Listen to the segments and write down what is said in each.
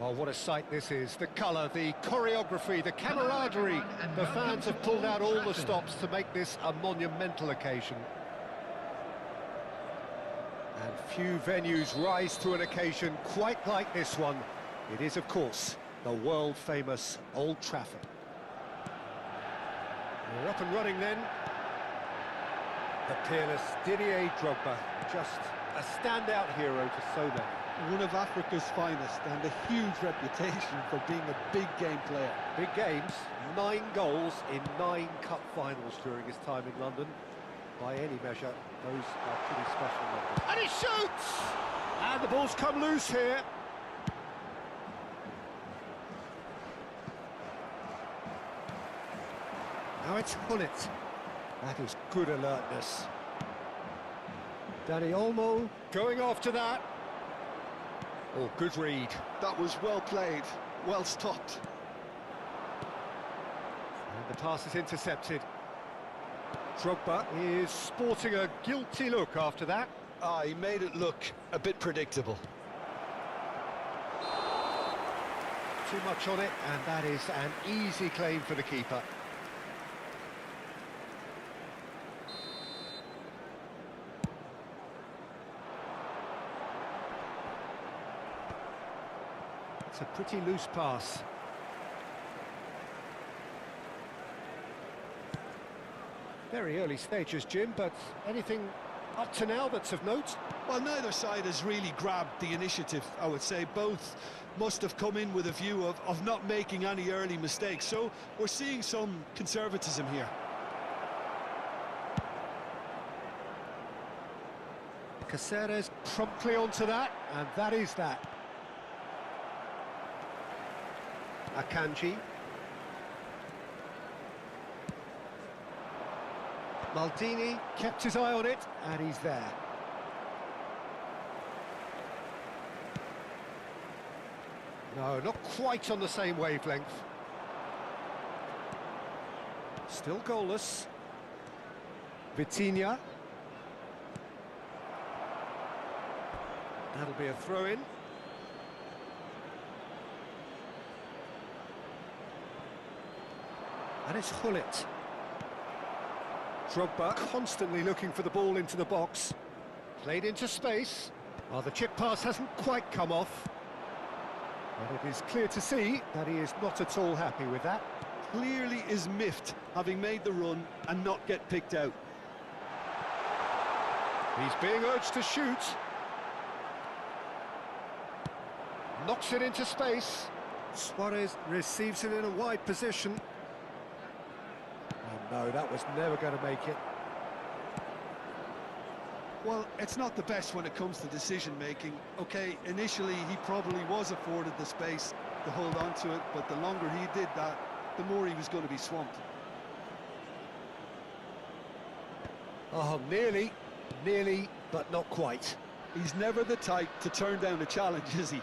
Well, what a sight this is. The colour, the choreography, the camaraderie. The fans have pulled out all the stops to make this a monumental occasion. And few venues rise to an occasion quite like this one. It is, of course, the world-famous Old Trafford. We're up and running then. The peerless Didier Drogba, just a standout hero to so many. One of Africa's finest and a huge reputation for being a big game player. Big games, 9 goals in 9 cup finals during his time in London. By any measure, those are pretty special numbers. And he shoots! And the ball's come loose here. Now it's Gullit. That is good alertness. Dani Olmo going after that. Oh, good read. That was well played, well stopped. And the pass is intercepted. Drogba is sporting a guilty look after that. He made it look a bit predictable. Too much on it, and that is an easy claim for the keeper. It's a pretty loose pass. Very early stages, Jim, but anything up to now that's of note? Well, neither side has really grabbed the initiative, I would say. Both must have come in with a view of not making any early mistakes, so we're seeing some conservatism here. Caceres promptly onto that, and that is that. Akanji. Maldini kept his eye on it, and he's there. No, not quite on the same wavelength. Still goalless. Vitinha. That'll be a throw-in. And it's Gullit. Drogba constantly looking for the ball into the box. Played into space. Well, the chip pass hasn't quite come off. But it is clear to see that he is not at all happy with that. Clearly is miffed, having made the run and not get picked out. He's being urged to shoot. Knocks it into space. Suarez receives it in a wide position. Oh no, that was never going to make it. Well, it's not the best when it comes to decision-making. Okay, initially he probably was afforded the space to hold on to it, but the longer he did that, the more he was going to be swamped. Oh, nearly, but not quite. He's never the type to turn down a challenge, is he?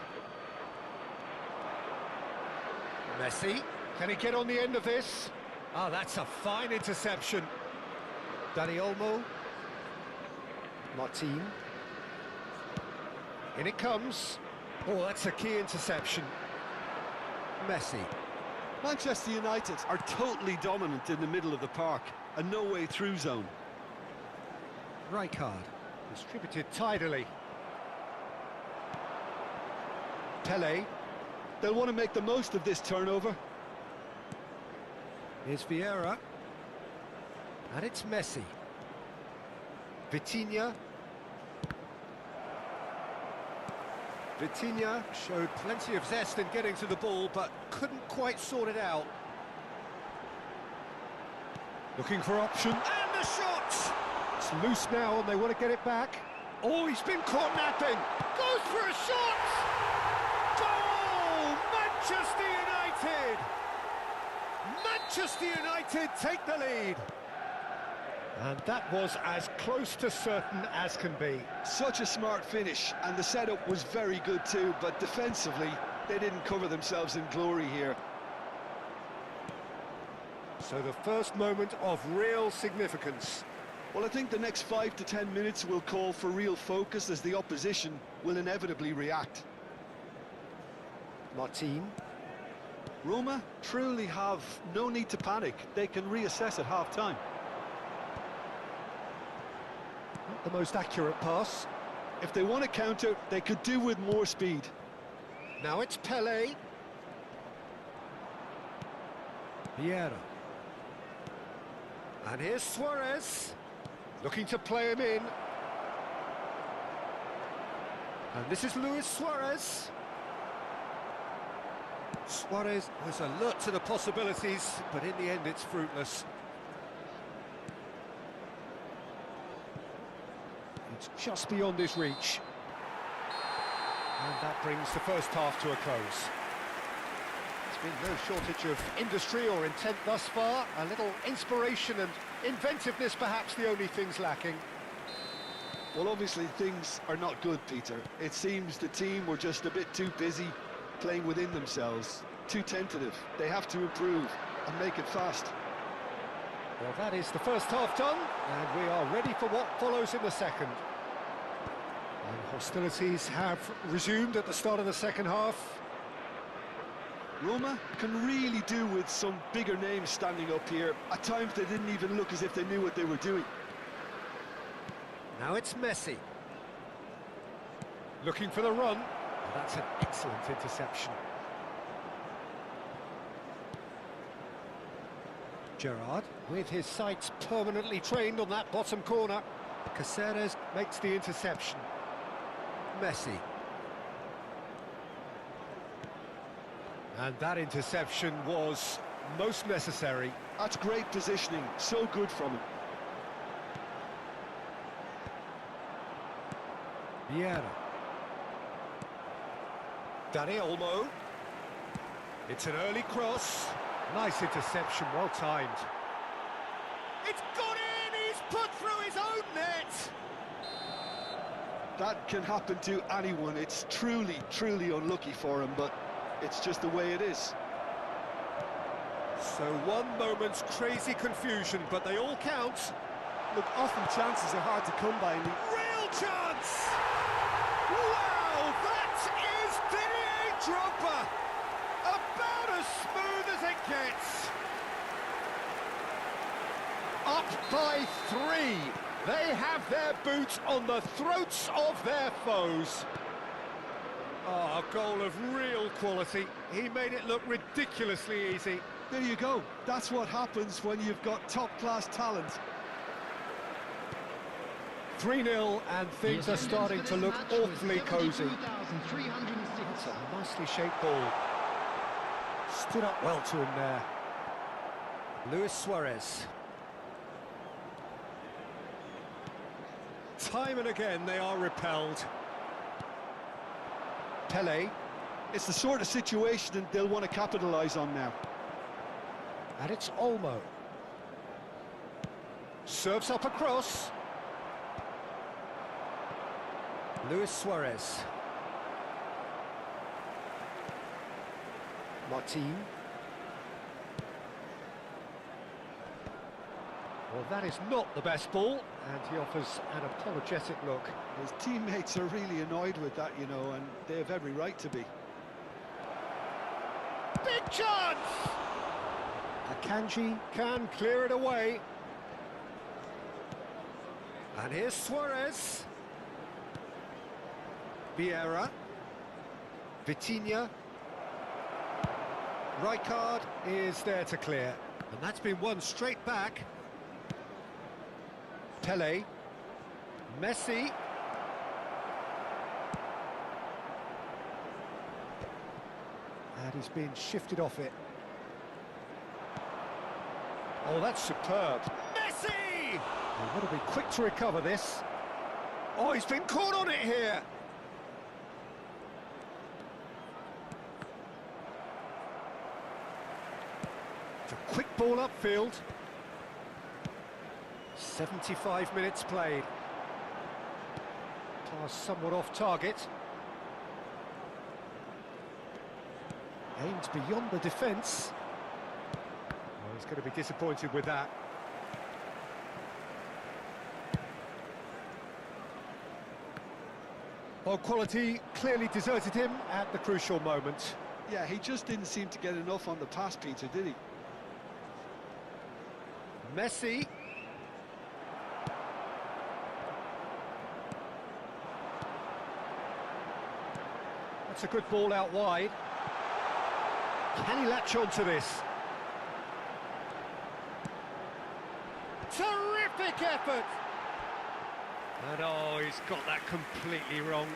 Messi, can he get on the end of this? Oh, that's a fine interception. Dani Olmo. Martin. In it comes. Oh, that's a key interception. Messi. Manchester United are totally dominant in the middle of the park, a no-way through zone. Rijkaard. Distributed tidily. Pele. They'll want to make the most of this turnover. Here's Vieira. And it's Messi. Vitinha. Vitinha showed plenty of zest in getting to the ball, but couldn't quite sort it out. Looking for option. And the shot! It's loose now, and they want to get it back. Oh, he's been caught napping. Goes for a shot! Goal! Manchester United! Manchester United take the lead. And that was as close to certain as can be. Such a smart finish, and the setup was very good too, but defensively, they didn't cover themselves in glory here. So the first moment of real significance. Well, I think the next 5 to 10 minutes will call for real focus as the opposition will inevitably react. Martin. Roma truly have no need to panic. They can reassess at half-time. Not the most accurate pass. If they want to counter, they could do with more speed. Now it's Pele. Vieira. And here's Suarez, looking to play him in. And this is Luis Suarez. Suarez was alert to the possibilities, but in the end it's fruitless. It's just beyond his reach. And that brings the first half to a close. There's been no shortage of industry or intent thus far. A little inspiration and inventiveness, perhaps the only things lacking. Well, obviously things are not good, Peter. It seems the team were just a bit too busy playing within themselves, too tentative. They have to improve and make it fast. Well, that is the first half done, and we are ready for what follows in the second. And hostilities have resumed at the start of the second half. Roma can really do with some bigger names standing up here. At times they didn't even look as if they knew what they were doing. Now it's Messi. Looking for the run. And that's an excellent interception. Gerrard, with his sights permanently trained on that bottom corner. Caceres makes the interception. Messi. And that interception was most necessary. That's great positioning, so good from him. Vieira. Dani Olmo. It's an early cross. Nice interception, well timed. It's got in! He's put through his own net! That can happen to anyone. It's truly, truly unlucky for him, but it's just the way it is. So one moment's crazy confusion, but they all count. Look, often chances are hard to come by. Real chance! Wow, that is Didier Drogba! About as smooth as it gets. Up by 3. They have their boots on the throats of their foes. Oh, a goal of real quality. He made it look ridiculously easy. There you go. That's what happens when you've got top-class talent. 3-0, and things are starting to look awfully cosy. It's a nicely shaped ball. Stood up well to him there. Luis Suarez. Time and again they are repelled. Pele. It's the sort of situation that they'll want to capitalise on now. And it's Olmo. Serves up across. Luis Suarez. Martin. Well, that is not the best ball, and he offers an apologetic look. His teammates are really annoyed with that, you know, and they have every right to be. Big chance! Akanji can clear it away. And here's Suarez. Vieira. Vitinha. Rijkaard is there to clear. And that's been won straight back. Pele. Messi. And he's been shifted off it. Oh, that's superb. Messi! They've got to be quick to recover this. Oh, he's been caught on it here. It's a quick ball upfield. 75 minutes played. Pass somewhat off target. Aimed beyond the defence. Well, he's going to be disappointed with that. Well, quality clearly deserted him at the crucial moment. Yeah, he just didn't seem to get enough on the pass, Peter, did he? Messi. That's a good ball out wide. Can he latch on to this? Terrific effort! And oh, he's got that completely wrong.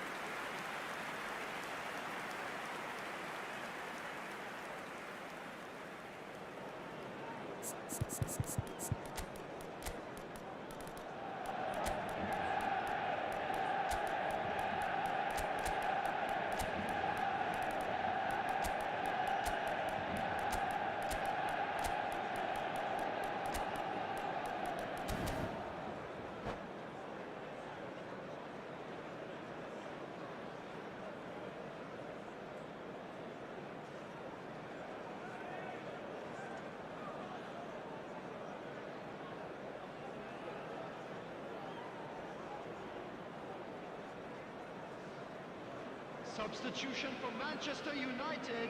Substitution for Manchester United.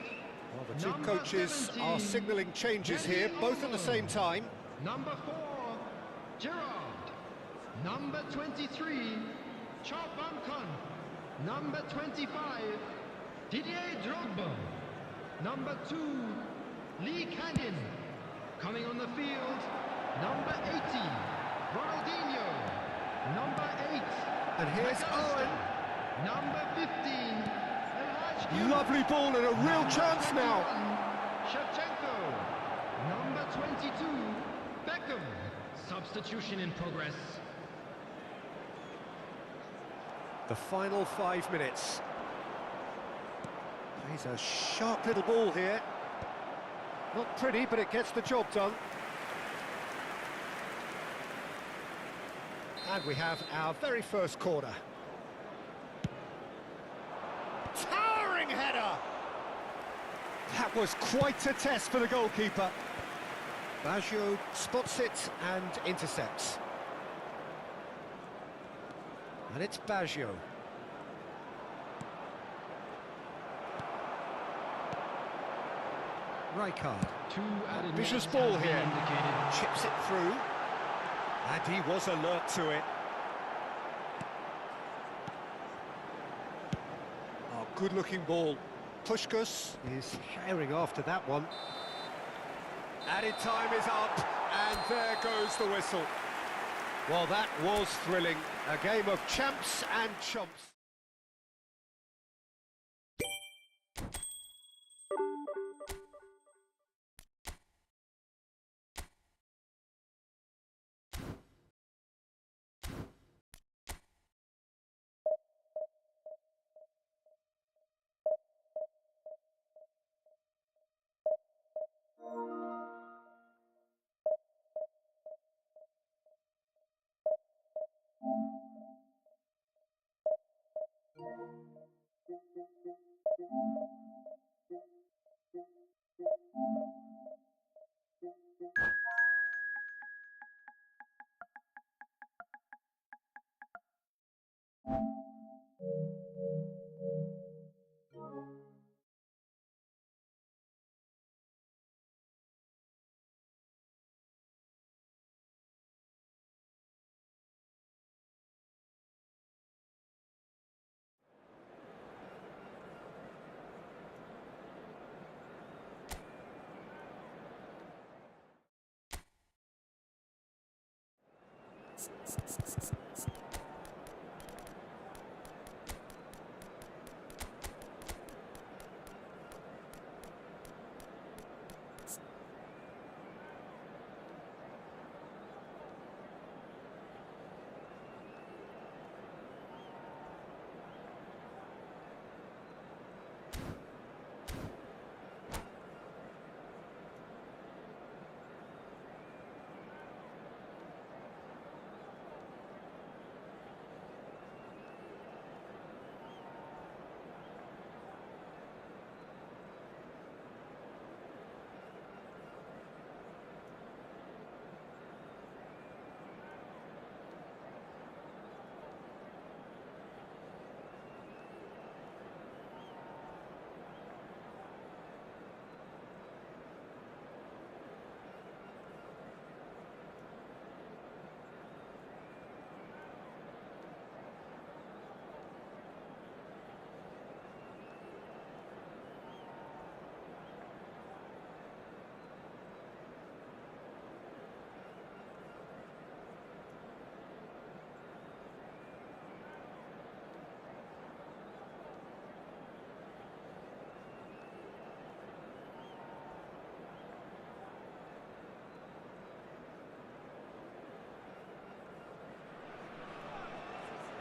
Well, the two coaches are signalling changes here, both at the same time. Number 4, Gerrard. Number 23, Chaubankon. Number 25, Didier Drogba. Number 2, Lee Canyon. Coming on the field, number 80, Ronaldinho. Number 8, And here's Owen. Number 15, Lovely ball and a real chance now. Shevchenko. Number 22, Beckham. Substitution in progress. The final 5 minutes. He's a sharp little ball here. Not pretty, but it gets the job done. And we have our very first corner. Towering header! That was quite a test for the goalkeeper. Baggio spots it and intercepts. And it's Baggio. Rijkaard. Ambitious ball here. Chips it through. And he was alert to it. Oh, good-looking ball. Puskás is herring after that one. Added time is up, and there goes the whistle. Well, that was thrilling. A game of champs and chumps.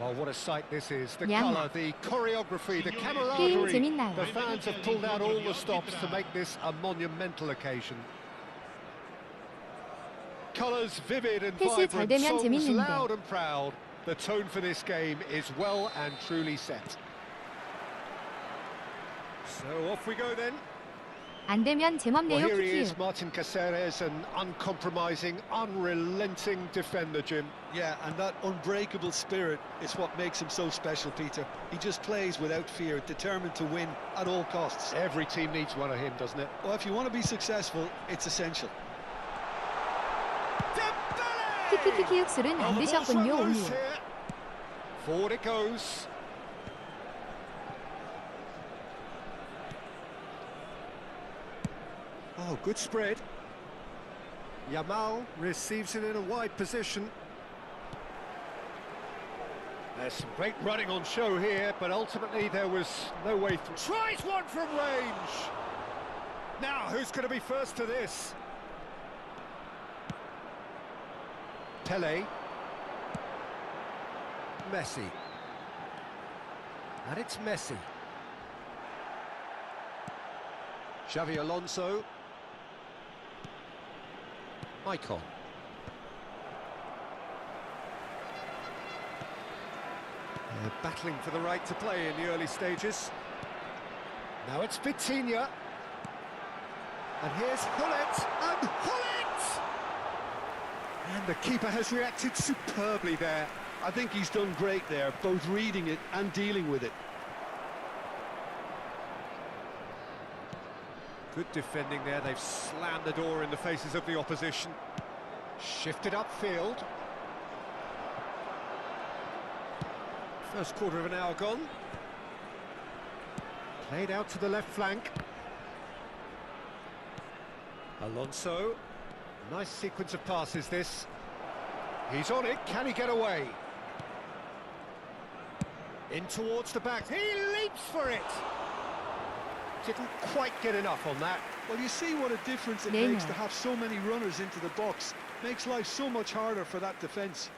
Well, what a sight this is. The Myanmar. colour, the choreography, the 게임 camaraderie. 재밌나요? The fans have pulled out all the stops to make this a monumental occasion. Colours vivid and 패스 잘 vibrant, 되면 songs 재밌는데. loud and proud. The tone for this game is well and truly set. So off we go then. 안 되면 제 Well, 맘대로 here he is, 킥이에요. Martin Caceres, an uncompromising, unrelenting defender, Jim. Yeah, and that unbreakable spirit is what makes him so special, Peter. He just plays without fear, determined to win at all costs. Every team needs one of him, doesn't it? Well, if you want to be successful, it's essential. 키키키키 흑술은 Oh, 안 the ball's 드셨군요, run loose 오늘. here. Forward it goes. Oh, good spread. Yamal receives it in a wide position. There's some great running on show here, but ultimately there was no way through. Tries one from range! Now, who's going to be first to this? Pele. Messi. And it's Messi. Xavi Alonso. Icon. They're battling for the right to play in the early stages. Now it's Vitinha. And here's Hullet. And Hullet! And the keeper has reacted superbly there. I think he's done great there, both reading it and dealing with it. Good defending there. They've slammed the door in the faces of the opposition. Shifted upfield. First quarter of an hour gone. Played out to the left flank. Alonso. Nice sequence of passes, this. He's on it. Can he get away? In towards the back. He leaps for it. Didn't quite get enough on that. Well, you see what a difference it Neymar. makes to have so many runners into the box. Makes life so much harder for that defence.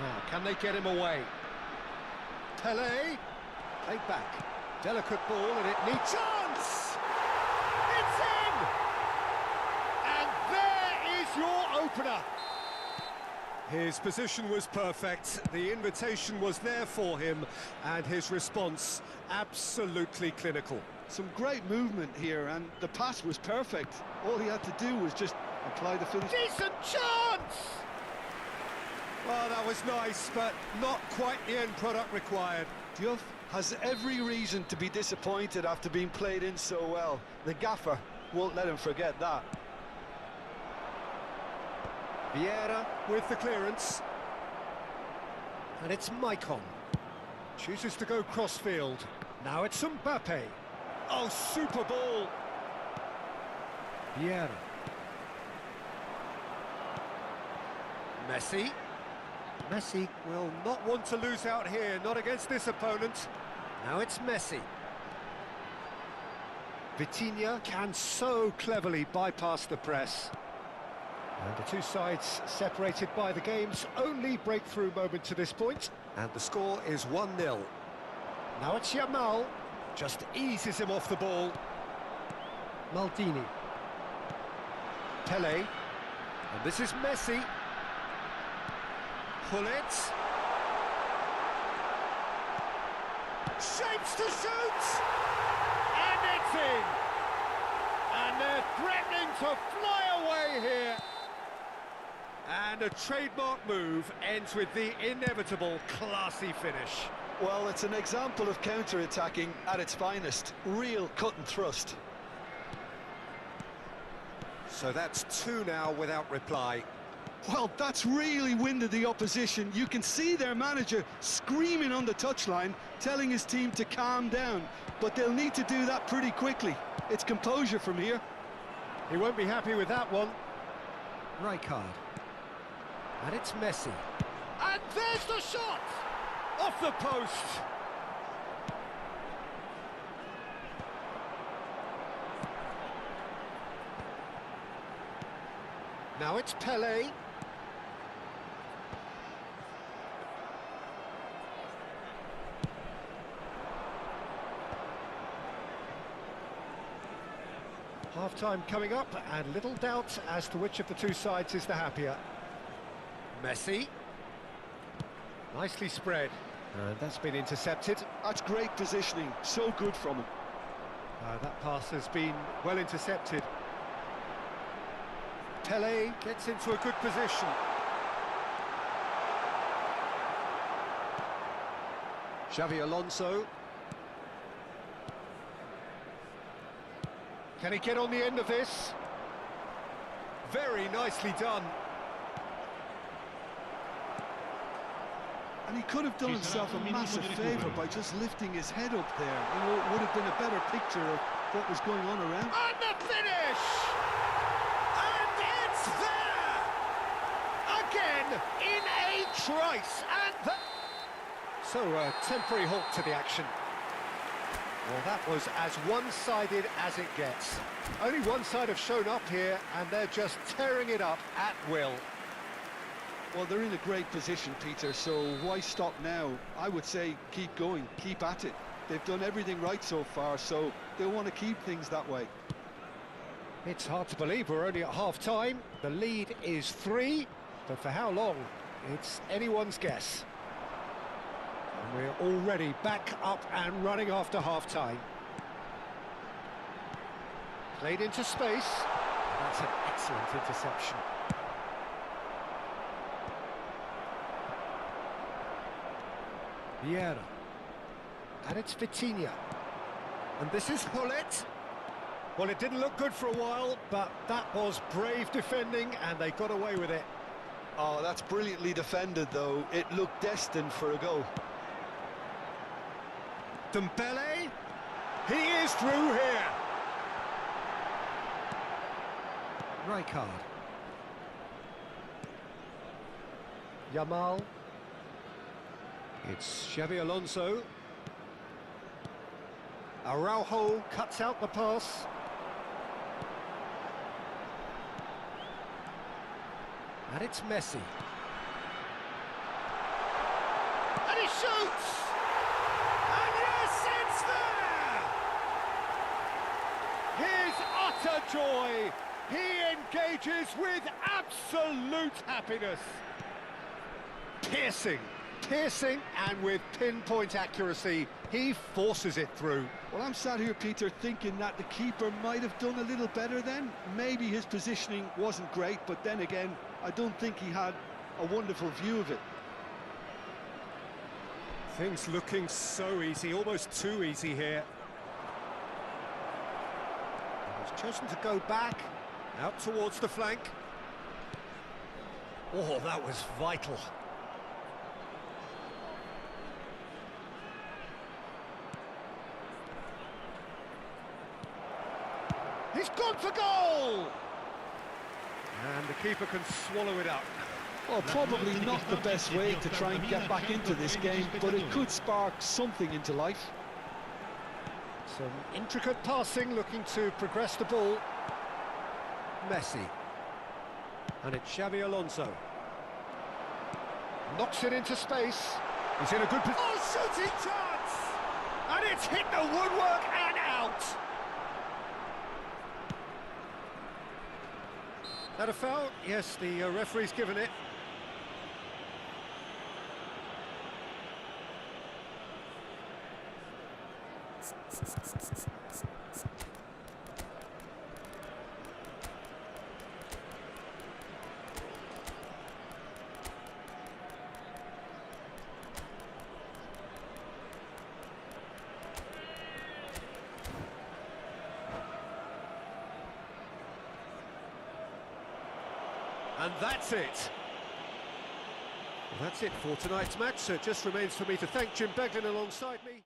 Now, can they get him away? Pele, played back. Delicate ball, and it needs chance! It's in! And there is your opener. His position was perfect, the invitation was there for him, and his response absolutely clinical. Some great movement here, and the pass was perfect. All he had to do was just apply the finish. Decent chance! Well, that was nice, but not quite the end product required. Diouf has every reason to be disappointed after being played in so well. The gaffer won't let him forget that. Vieira with the clearance. And it's Maicon. Chooses to go crossfield. Now it's Mbappe. Oh, super ball. Vieira. Messi. Messi will not want to lose out here, not against this opponent. Now it's Messi. Vitinha can so cleverly bypass the press. And the two sides separated by the game's only breakthrough moment to this point. And the score is 1-0. Now it's Yamal. Just eases him off the ball. Maldini. Pele. And this is Messi. Hullet. Shapes to shoot! And it's in! And they're threatening to fly away here. And a trademark move ends with the inevitable classy finish. Well, it's an example of counter-attacking at its finest. Real cut and thrust. So that's two now without reply. Well, that's really winded the opposition. You can see their manager screaming on the touchline, telling his team to calm down. But they'll need to do that pretty quickly. It's composure from here. He won't be happy with that one. Rijkaard. And it's Messi. And there's the shot! Off the post! Now it's Pele. Half-time coming up, and little doubt as to which of the two sides is the happier. Messi. Nicely spread. And that's been intercepted. That's great positioning, so good from him. That pass has been well intercepted. Pele gets into a good position. Xavi Alonso. Can he get on the end of this? Very nicely done. And he could have done himself a massive favour by just lifting his head up there. You know, it would have been a better picture of what was going on around. And the finish! And it's there! Again, in a trice, and so a temporary halt to the action. Well, that was as one-sided as it gets. Only one side have shown up here, and they're just tearing it up at will. Well, they're in a great position, Peter, so why stop now? I would say keep going, keep at it. They've done everything right so far, so they'll want to keep things that way. It's hard to believe we're only at half-time. The lead is 3, but for how long? It's anyone's guess. And we're already back up and running after half-time. Played into space. That's an excellent interception. Vieira. And it's Vitinha. And this is Hullet. Well, it didn't look good for a while, but that was brave defending, and they got away with it. Oh, that's brilliantly defended, though. It looked destined for a goal. Dembele. He is through here. Rijkaard. Yamal. It's Xavi Alonso. Araujo cuts out the pass. And it's Messi. And he shoots! And yes, it's there! His utter joy. He engages with absolute happiness. Piercing, and with pinpoint accuracy, he forces it through. Well, I'm sat here, Peter, thinking that the keeper might have done a little better then. Maybe his positioning wasn't great, but then again, I don't think he had a wonderful view of it. Things looking so easy, almost too easy here. He's chosen to go back, out towards the flank. Oh, that was vital. He's gone for goal! And the keeper can swallow it up. Well, probably not the best way to try and get back into this game, but it could spark something into life. Some intricate passing, looking to progress the ball. Messi. And it's Xavi Alonso. Knocks it into space. He's in a good position. Oh, shooting chance! And it's hit the woodwork and out! That a foul? Yes, the referee's given it. And that's it. Well, that's it for tonight's match, so it just remains for me to thank Jim Beglin alongside me.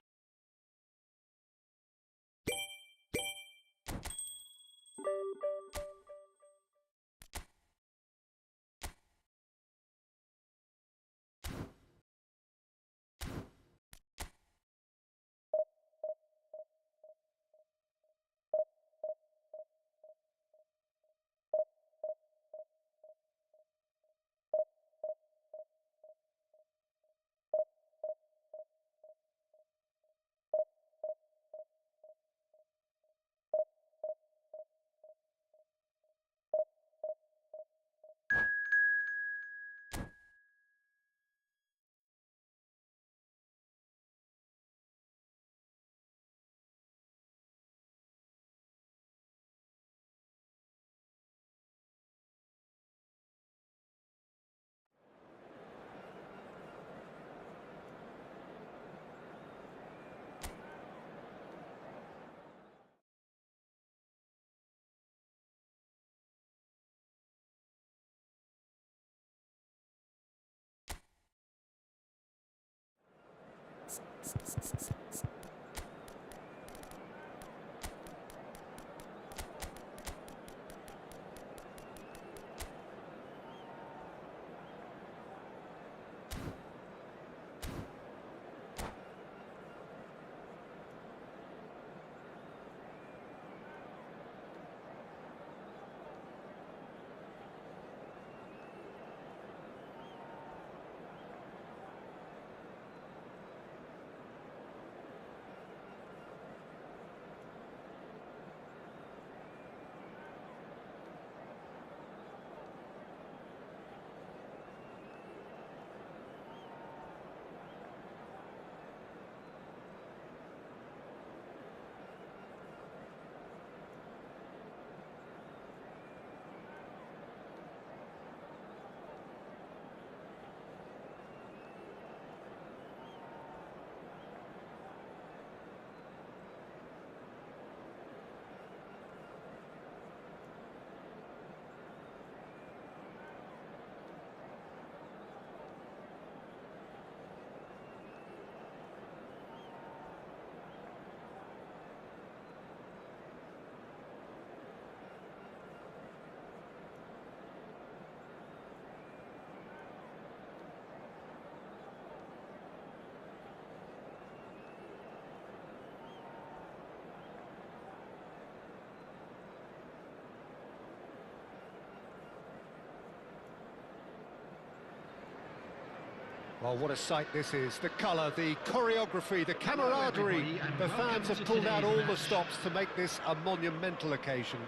Well, what a sight this is. The colour, the choreography, the camaraderie. The fans have pulled out all the stops to make this a monumental occasion.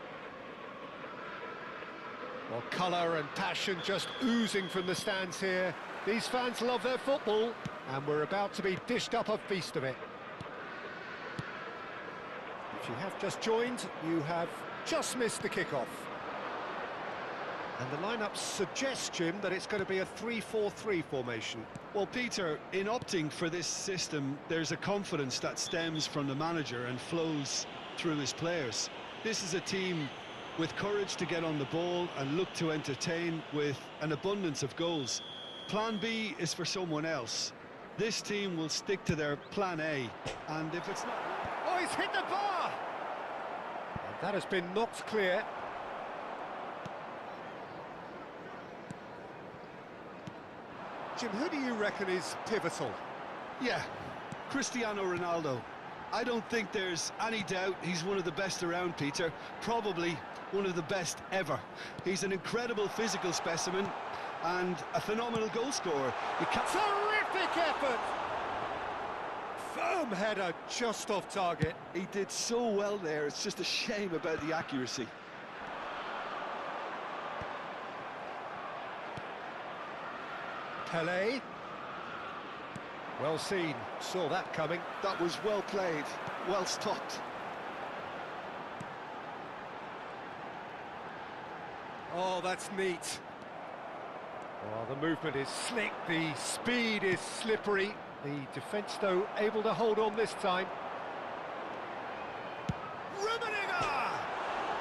Well, colour and passion just oozing from the stands here. These fans love their football, and we're about to be dished up a feast of it. If you have just joined, you have just missed the kickoff. And the lineup suggests, Jim, that it's going to be a 3-4-3 formation. Well, Peter, in opting for this system, there's a confidence that stems from the manager and flows through his players. This is a team with courage to get on the ball and look to entertain with an abundance of goals. Plan B is for someone else. This team will stick to their plan A, and if it's not... Oh, he's hit the bar! And that has been knocked clear. Jim, who do you reckon is pivotal? Yeah, Cristiano Ronaldo. I don't think there's any doubt he's one of the best around, Peter. Probably one of the best ever. He's an incredible physical specimen and a phenomenal goal scorer. Terrific effort! Firm header just off target. He did so well there, it's just a shame about the accuracy. Pelé. Well seen, saw that coming. That was well played, well stopped. Oh, that's neat. Oh, the movement is slick, the speed is slippery. The defence, though, able to hold on this time. Rummenigge!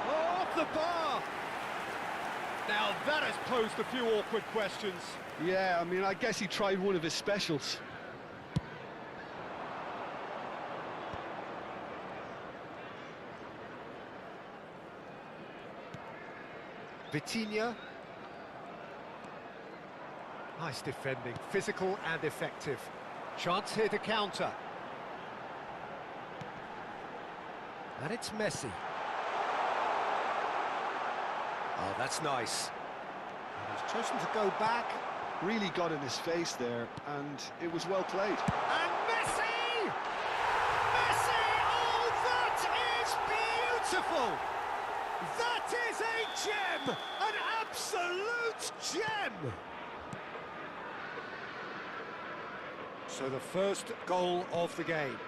Oh, off the bar! Now that has posed a few awkward questions. Yeah, I mean, I guess he tried one of his specials. Vitinha. Nice defending, physical and effective. Chance here to counter. And it's Messi. Oh, that's nice. And he's chosen to go back. Really got in his face there, and it was well played. And Messi! Messi! Oh, that is beautiful! That is a gem! An absolute gem! So the first goal of the game.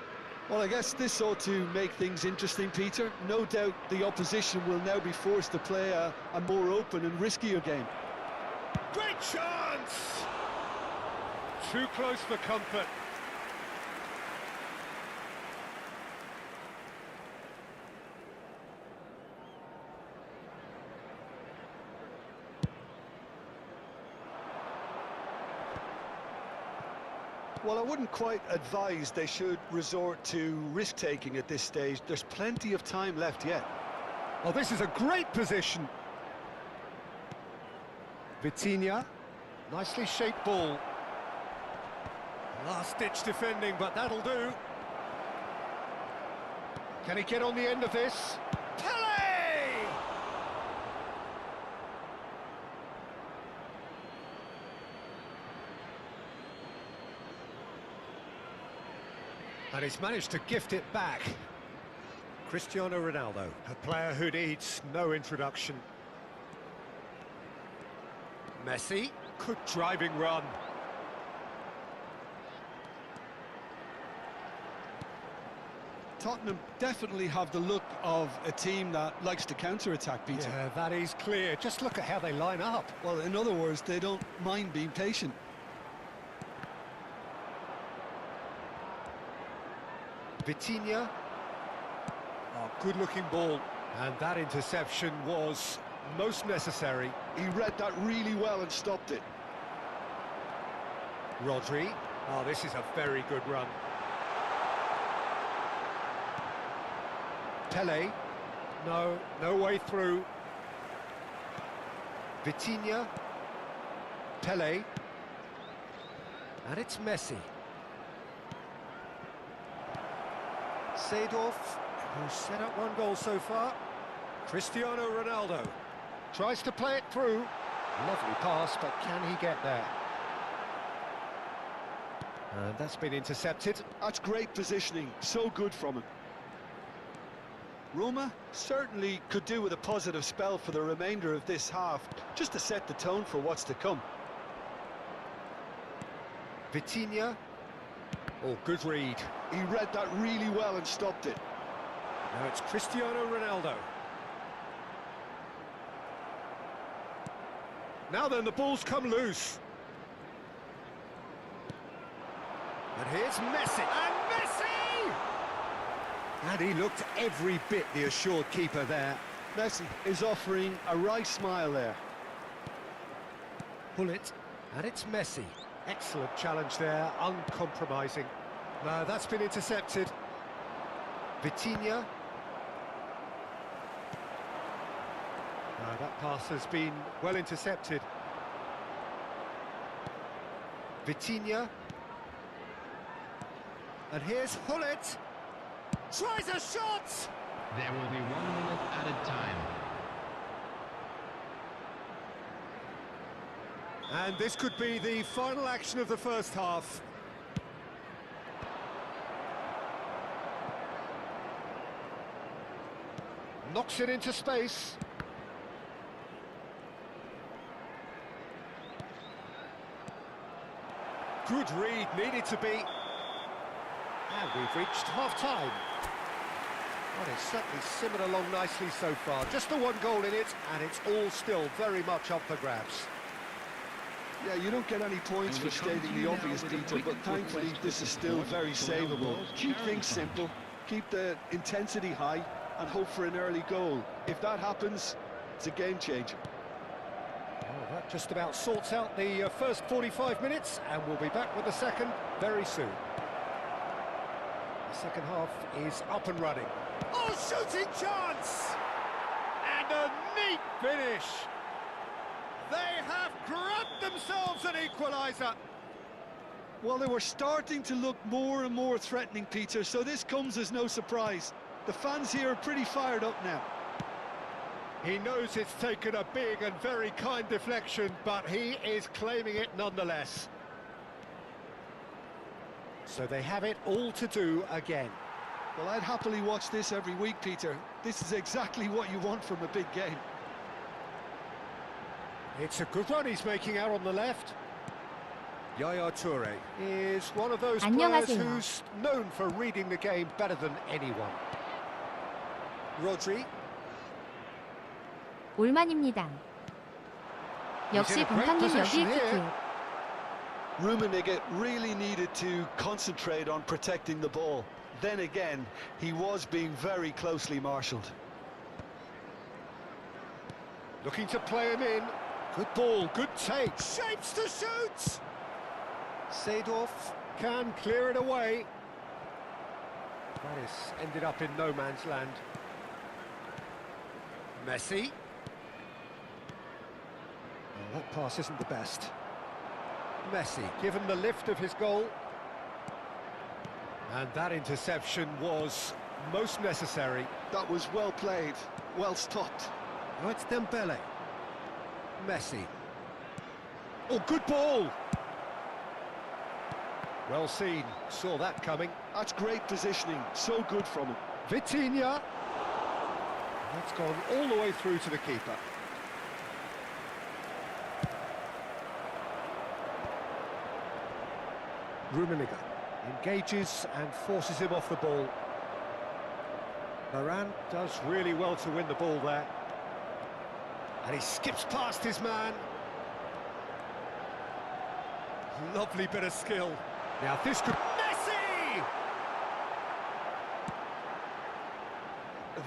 Well, I guess this ought to make things interesting, Peter. No doubt the opposition will now be forced to play a more open and riskier game. Great chance! Too close for comfort. Well, I wouldn't quite advise they should resort to risk-taking at this stage. There's plenty of time left yet. Well, this is a great position. Vitinha, nicely shaped ball. Last-ditch defending, but that'll do. Can he get on the end of this? Pele! And he's managed to gift it back. Cristiano Ronaldo, a player who needs no introduction. Messi, good driving run. Tottenham definitely have the look of a team that likes to counter-attack, Peter. Yeah, that is clear. Just look at how they line up. Well, in other words, they don't mind being patient. Vitinha. Oh, good-looking ball. And that interception was most necessary. He read that really well and stopped it. Rodri. Oh, this is a very good run. Pele. No way through. Vitinha. Pele. And it's Messi. Seedorf, who's set up one goal so far. Cristiano Ronaldo tries to play it through. Lovely pass, but can he get there? And that's been intercepted. That's great positioning, so good from him. Roma certainly could do with a positive spell for the remainder of this half, just to set the tone for what's to come. Vitinha. Oh, good read. He read that really well and stopped it. Now it's Cristiano Ronaldo. Now then, the ball's come loose. And here's Messi. And Messi! And he looked every bit the assured keeper there. Messi is offering a right smile there. Pull it. And it's Messi. Excellent challenge there, uncompromising. No, that's been intercepted. Vitinha. No, that pass has been well intercepted. Vitinha. And here's Hullet. Tries a shot! There will be 1 minute added time. And this could be the final action of the first half. Knocks it into space. Good read, needed to be. And we've reached half-time. Well, it's certainly simmered along nicely so far. Just the one goal in it, and it's all still very much up for grabs. Yeah, you don't get any points for stating the obvious, Peter, but thankfully this is still very savable. Keep things simple, keep the intensity high, and hope for an early goal. If that happens, it's a game changer. Well, that just about sorts out the first 45 minutes, and we'll be back with the second very soon. The second half is up and running. Oh, shooting chance! And a neat finish! They have grabbed themselves an equaliser. Well, they were starting to look more and more threatening, Peter, so this comes as no surprise. The fans here are pretty fired up now. He knows it's taken a big and very kind deflection, but he is claiming it nonetheless. So they have it all to do again. Well, I'd happily watch this every week, Peter. This is exactly what you want from a big game. It's a good run he's making out on the left. Yaya Toure is one of those players who's known for reading the game better than anyone. Rodri. 올만입니다. 역시 공판님 여기에 킥이에요. Rummenigge really needed to concentrate on protecting the ball. Then again, he was being very closely marshalled. Looking to play him in. Good ball, good take. Shapes to shoot! Seedorf can clear it away. That is ended up in no man's land. Messi. Oh, that pass isn't the best. Messi, given the lift of his goal. And that interception was most necessary. That was well played, well stopped. Oh, it's Dembele. Messi. Oh, good ball! Well seen, saw that coming. That's great positioning, so good from him. Vitinha. That's gone all the way through to the keeper. Rummenigge engages and forces him off the ball. Varane does really well to win the ball there. And he skips past his man. Lovely bit of skill. Now this could... Messi!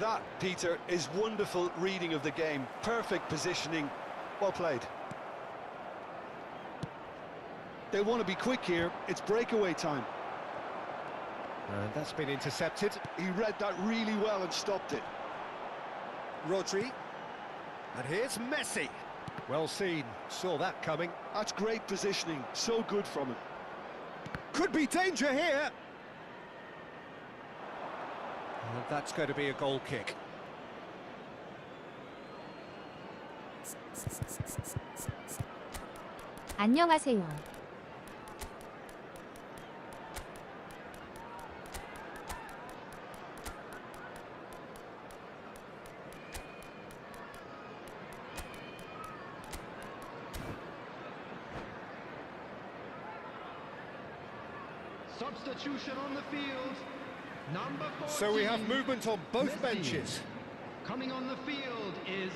That, Peter, is wonderful reading of the game. Perfect positioning, well played. They'll want to be quick here, it's breakaway time. And that's been intercepted. He read that really well and stopped it. Rodri. And here's Messi. Well seen, saw that coming. That's great positioning, so good from him. Could be danger here. And that's going to be a goal kick. 안녕하세요. Substitution on the field. Number 14. So we have movement on both Messi. benches. Coming on the field is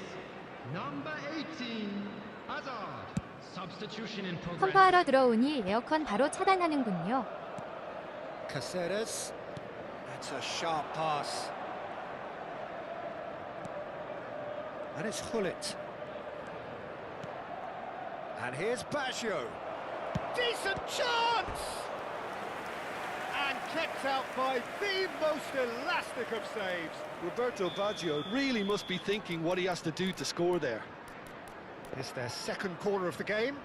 number 18, Hazard. Substitution in progress. 컴파하러 들어오니 에어컨 바로 차단하는군요. Caceres. That's a sharp pass. And it's Hullet. And here's Baggio. Decent chance! And kept out by the most elastic of saves. Roberto Baggio really must be thinking what he has to do to score there. It's their second corner of the game.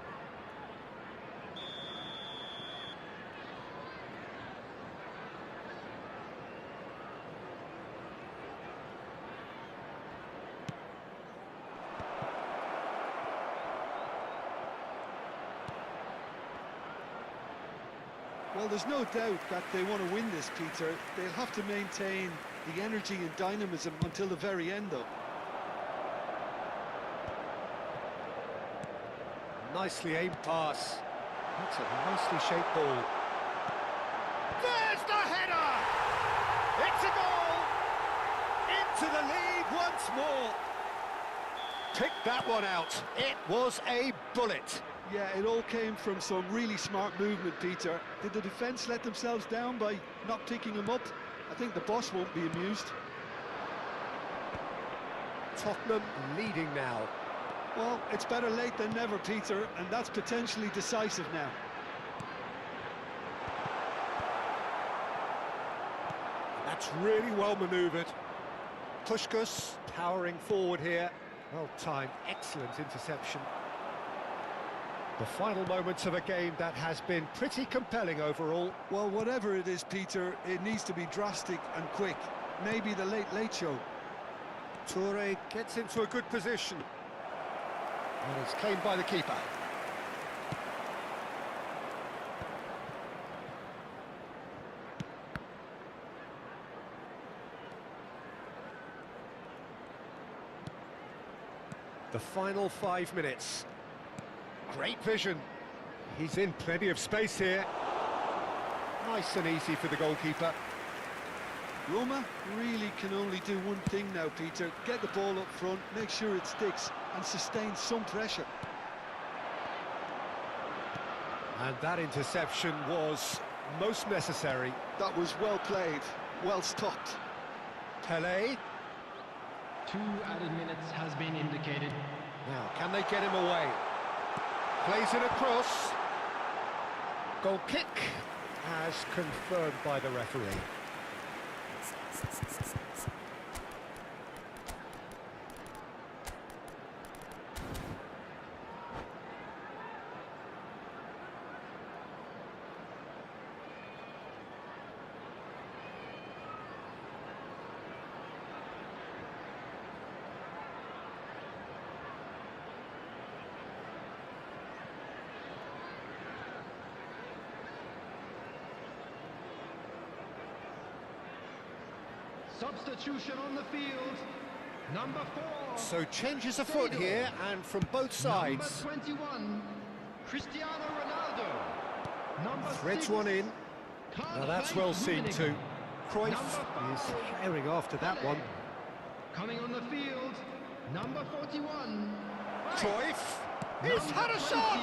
Well, there's no doubt that they want to win this, Peter. They'll have to maintain the energy and dynamism until the very end, though. Nicely aimed pass. That's a nicely shaped ball. There's the header! It's a goal! Into the lead once more. Picked that one out. It was a bullet. Yeah, it all came from some really smart movement, Peter. Did the defence let themselves down by not picking him up? I think the boss won't be amused. Tottenham leading now. Well, it's better late than never, Peter, and that's potentially decisive now. That's really well manoeuvred. Puskás towering forward here. Well timed, excellent interception. The final moments of a game that has been pretty compelling overall. Well, whatever it is, Peter, it needs to be drastic and quick. Maybe the late show. Toure gets into a good position. And it's claimed by the keeper. The final 5 minutes. Great vision. He's in plenty of space here. Nice and easy for the goalkeeper. Roma really can only do one thing now, Peter. Get the ball up front, make sure it sticks, and sustain some pressure. And that interception was most necessary. That was well played, well stopped. Pelé. 2 added minutes has been indicated. Now, can they get him away? Plays it across. Goal kick, as confirmed by the referee. Substitution on the field, number 4. So changes afoot here, and from both sides. Number 21, Cristiano Ronaldo. Number Threads 6, one in. Now that's well seen too. Cruyff is herring after that one. Coming on the field, number 41. Cruyff, he's had a shot!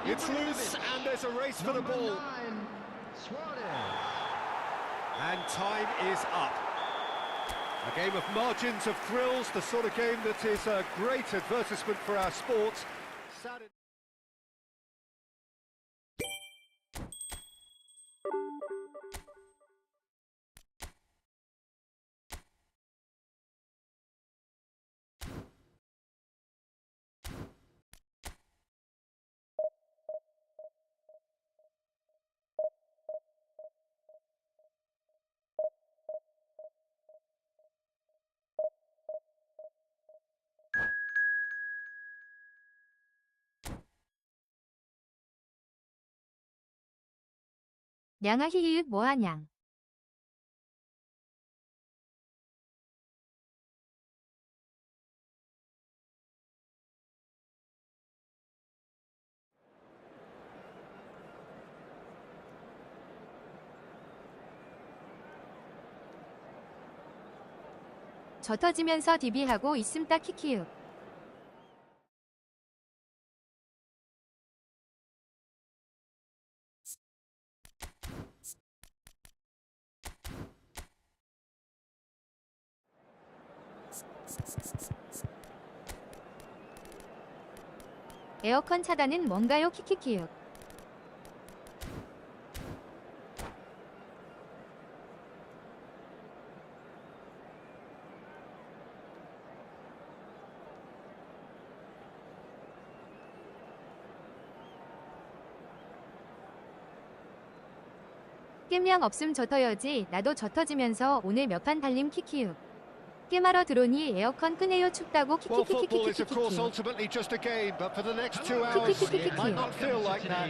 It's loose, and there's a race for the ball. 9, Suarez. And time is up. A game of margins, of thrills, the sort of game that is a great advertisement for our sport. Saturday. 냥아 히히윽 뭐하냥. 젖어지면서 DB하고 있음따 키키윽. 에어컨 차단은 뭔가요? 키키키윽. 겜량 없음 젖어야지. 나도 젖어지면서 오늘 몇 판 달림 키키윽. 게임하러 들어오니 에어컨 끄네요. 춥다고 Well, football is of course 키키키키키키키. ultimately just a game, but for the next 2 hours it might not feel like that.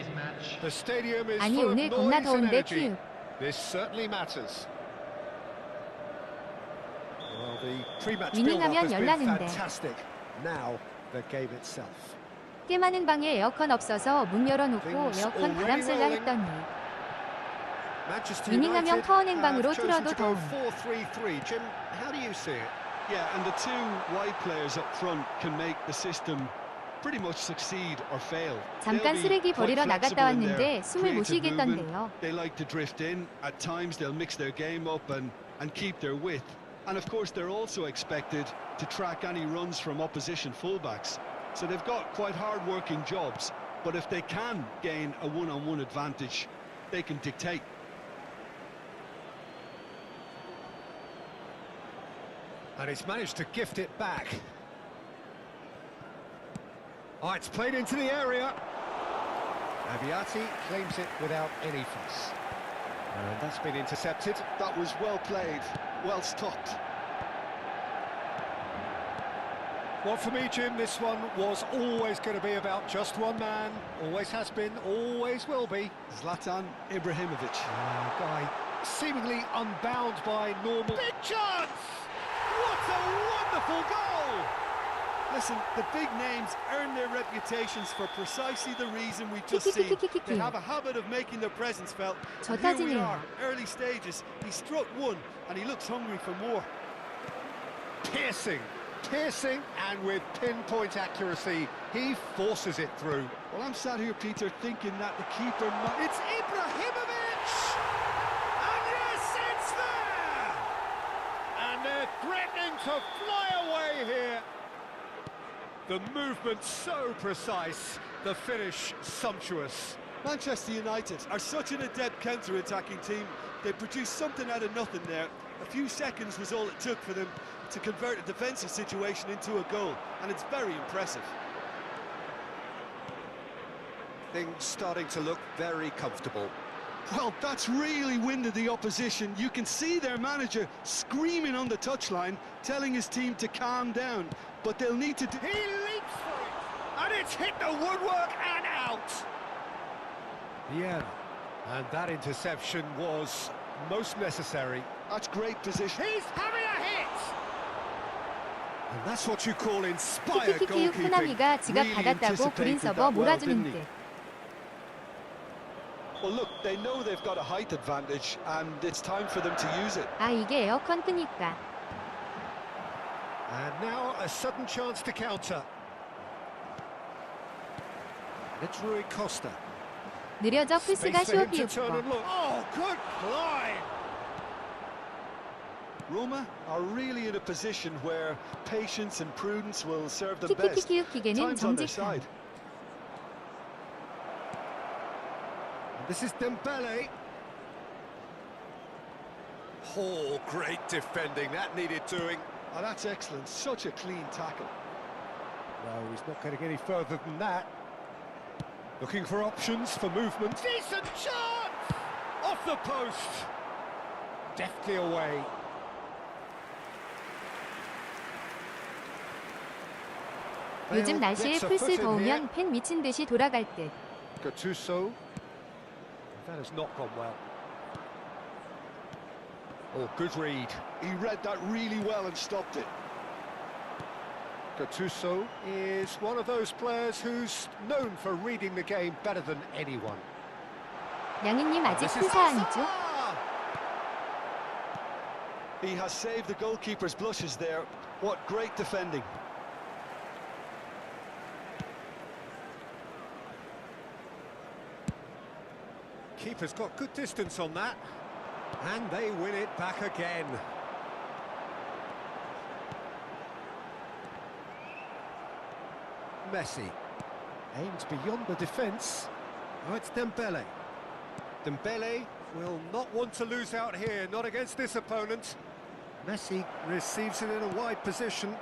The stadium is 아니 full of 오늘 겁나 noise and 더운데 energy. 키윽. This certainly matters. Well, the pre-match 위닝하면 build-up has been 열나는데. fantastic. Now the game itself. 게임하는 방에 에어컨 없어서 문 열어놓고 Things 에어컨 already 바람 쐴라 rolling. 했더니 Manchester 위닝하면 United 파워 have 냉방으로 chosen 틀어도 to go 더운. 4-3-3. Jim, how do you see it? Yeah, and the two wide players up front can make the system pretty much succeed or fail. 잠깐 They'll be 쓰레기 quite 버리러 나갔다 flexible in 왔는데 their 숨을 못 creative movement. 쉬겠던데요. They like to drift in. At times they'll mix their game up and keep their width. And of course they're also expected to track any runs from opposition fullbacks. So they've got quite hard-working jobs. But if they can gain a one-on-one advantage, they can dictate. And he's managed to gift it back. Oh, it's played into the area. Abiati claims it without any fuss. And that's been intercepted. That was well played, well stopped. Well, for me, Jim, this one was always going to be about just one man. Always has been, always will be. Zlatan Ibrahimovic. Guy seemingly unbound by normal... Big chance! What a wonderful goal! Listen, the big names earn their reputations for precisely the reason we just seen. They have a habit of making their presence felt. And here we are, early stages. He struck one, and he looks hungry for more. Piercing, and with pinpoint accuracy, he forces it through. Well, I'm sat here, Peter, thinking that the keeper might... It's Ibrahimovic! And yes, it's there! And they're threatening to fly away here. The movement so precise, the finish sumptuous. Manchester United are such an adept counter-attacking team. They produced something out of nothing there. A few seconds was all it took for them to convert a defensive situation into a goal, and it's very impressive. Things starting to look very comfortable. Well, that's really winded the opposition. You can see their manager screaming on the touchline, telling his team to calm down, but they'll need to do... He leaps for it, and it's hit the woodwork and out. Yeah, and that interception was most necessary. That's great position. He's having a hit! And that's what you call inspired 키키키키우 goalkeeping. 후나미가 지갑 Really 받았다고 그린 anticipated 서버 that well, 몰아주는 didn't he? 듯. Well, look, they know they've got a height advantage, and it's time for them to use it. 아, 이게 에어컨 끄니까. And now a sudden chance to counter. It's Rui Costa. 느려져 풀스가 Space for him to 쇼비웃고. turn and look. Oh, good line! Roma are really in a position where patience and prudence will serve them best. 키키키키우 기계는 Time's on their 정직함. side. This is Dembele. Oh, great defending. That needed doing. Oh, that's excellent. Such a clean tackle. No, he's not getting any further than that. Looking for options for movement. Decent shot! Off the post. Deftly away. 요즘 날씨에 Gets a 풀스 foot in here. 더우면 팬 미친 듯이 돌아갈 듯. Gattuso. That has not gone well. Oh, good read. He read that really well and stopped it. Gattuso is one of those players who's known for reading the game better than anyone. 양희님 아직 This is 프사 아니죠? He has saved the goalkeeper's blushes there. What great defending. Keeper's got good distance on that. And they win it back again. Messi aims beyond the defence. Oh, it's Dembele. Dembele will not want to lose out here, not against this opponent. Messi receives it in a wide position.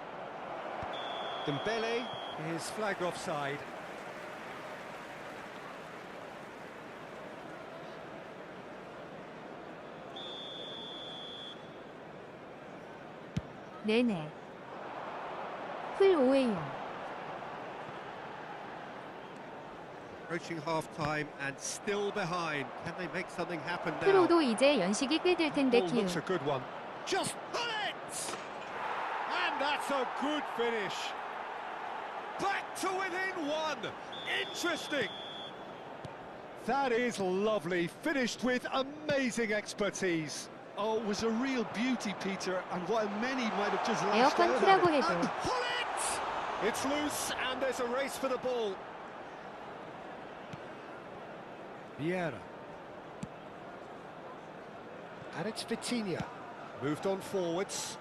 Dembele is flagged offside. 네네. 풀 5회용. Approaching half-time and still behind. Can they make something happen now? 프로도 이제 연식이 꽤 될 텐데 Oh, 키우. looks a good one. Just put it! And that's a good finish. Back to within one. Interesting. That is lovely. Finished with amazing expertise. Oh, it was a real beauty, Peter, and while many might have just lashed 에어컨 out at 키라고 it, 해도. And pull it! It's loose and there's a race for the ball. Vieira. And it's Vitinha. Moved on forwards.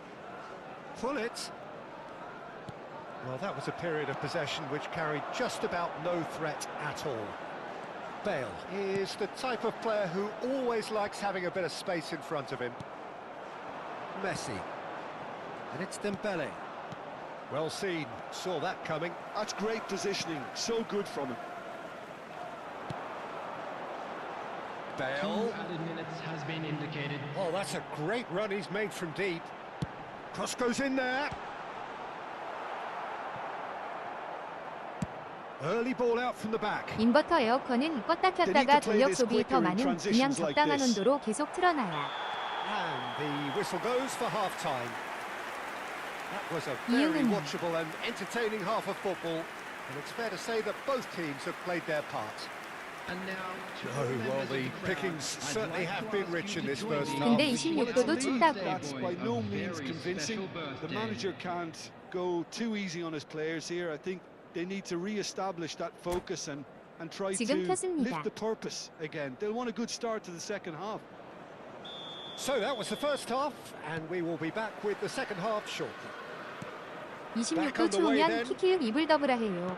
Pull it. Well, that was a period of possession which carried just about no threat at all. Bale is the type of player who always likes having a bit of space in front of him. Messi. And it's Dembele. Well seen. Saw that coming. that's great positioning. So good from him. Bale. 2 added minutes has been indicated. Oh, that's a great run he's made from deep. Cross goes in there. Early ball out from the back. 인버터 에어컨은 껐다 켰다가 전력 소비 더 많은 그냥 적당한 온도로 계속 틀어놔야. And the whistle goes for half-time. That was a very 이유는 watchable and entertaining half of football. And it's fair to say that both teams have played their part. And now, to Oh, all well, members of the crowd, pickings I'd certainly like have to been ask rich you in to this join first me. half. 근데 26도도 춥다고. That's by no A means very convincing. special The birthday. manager can't go too easy on his players here. I think they need to re-establish that focus and try 지금 to 켰습니다. lift the purpose again. They'll want a good start to the second half. So that was the first half, and we will be back with the second half shortly. 26도 추우면 키키우 이불 덮으라 해요.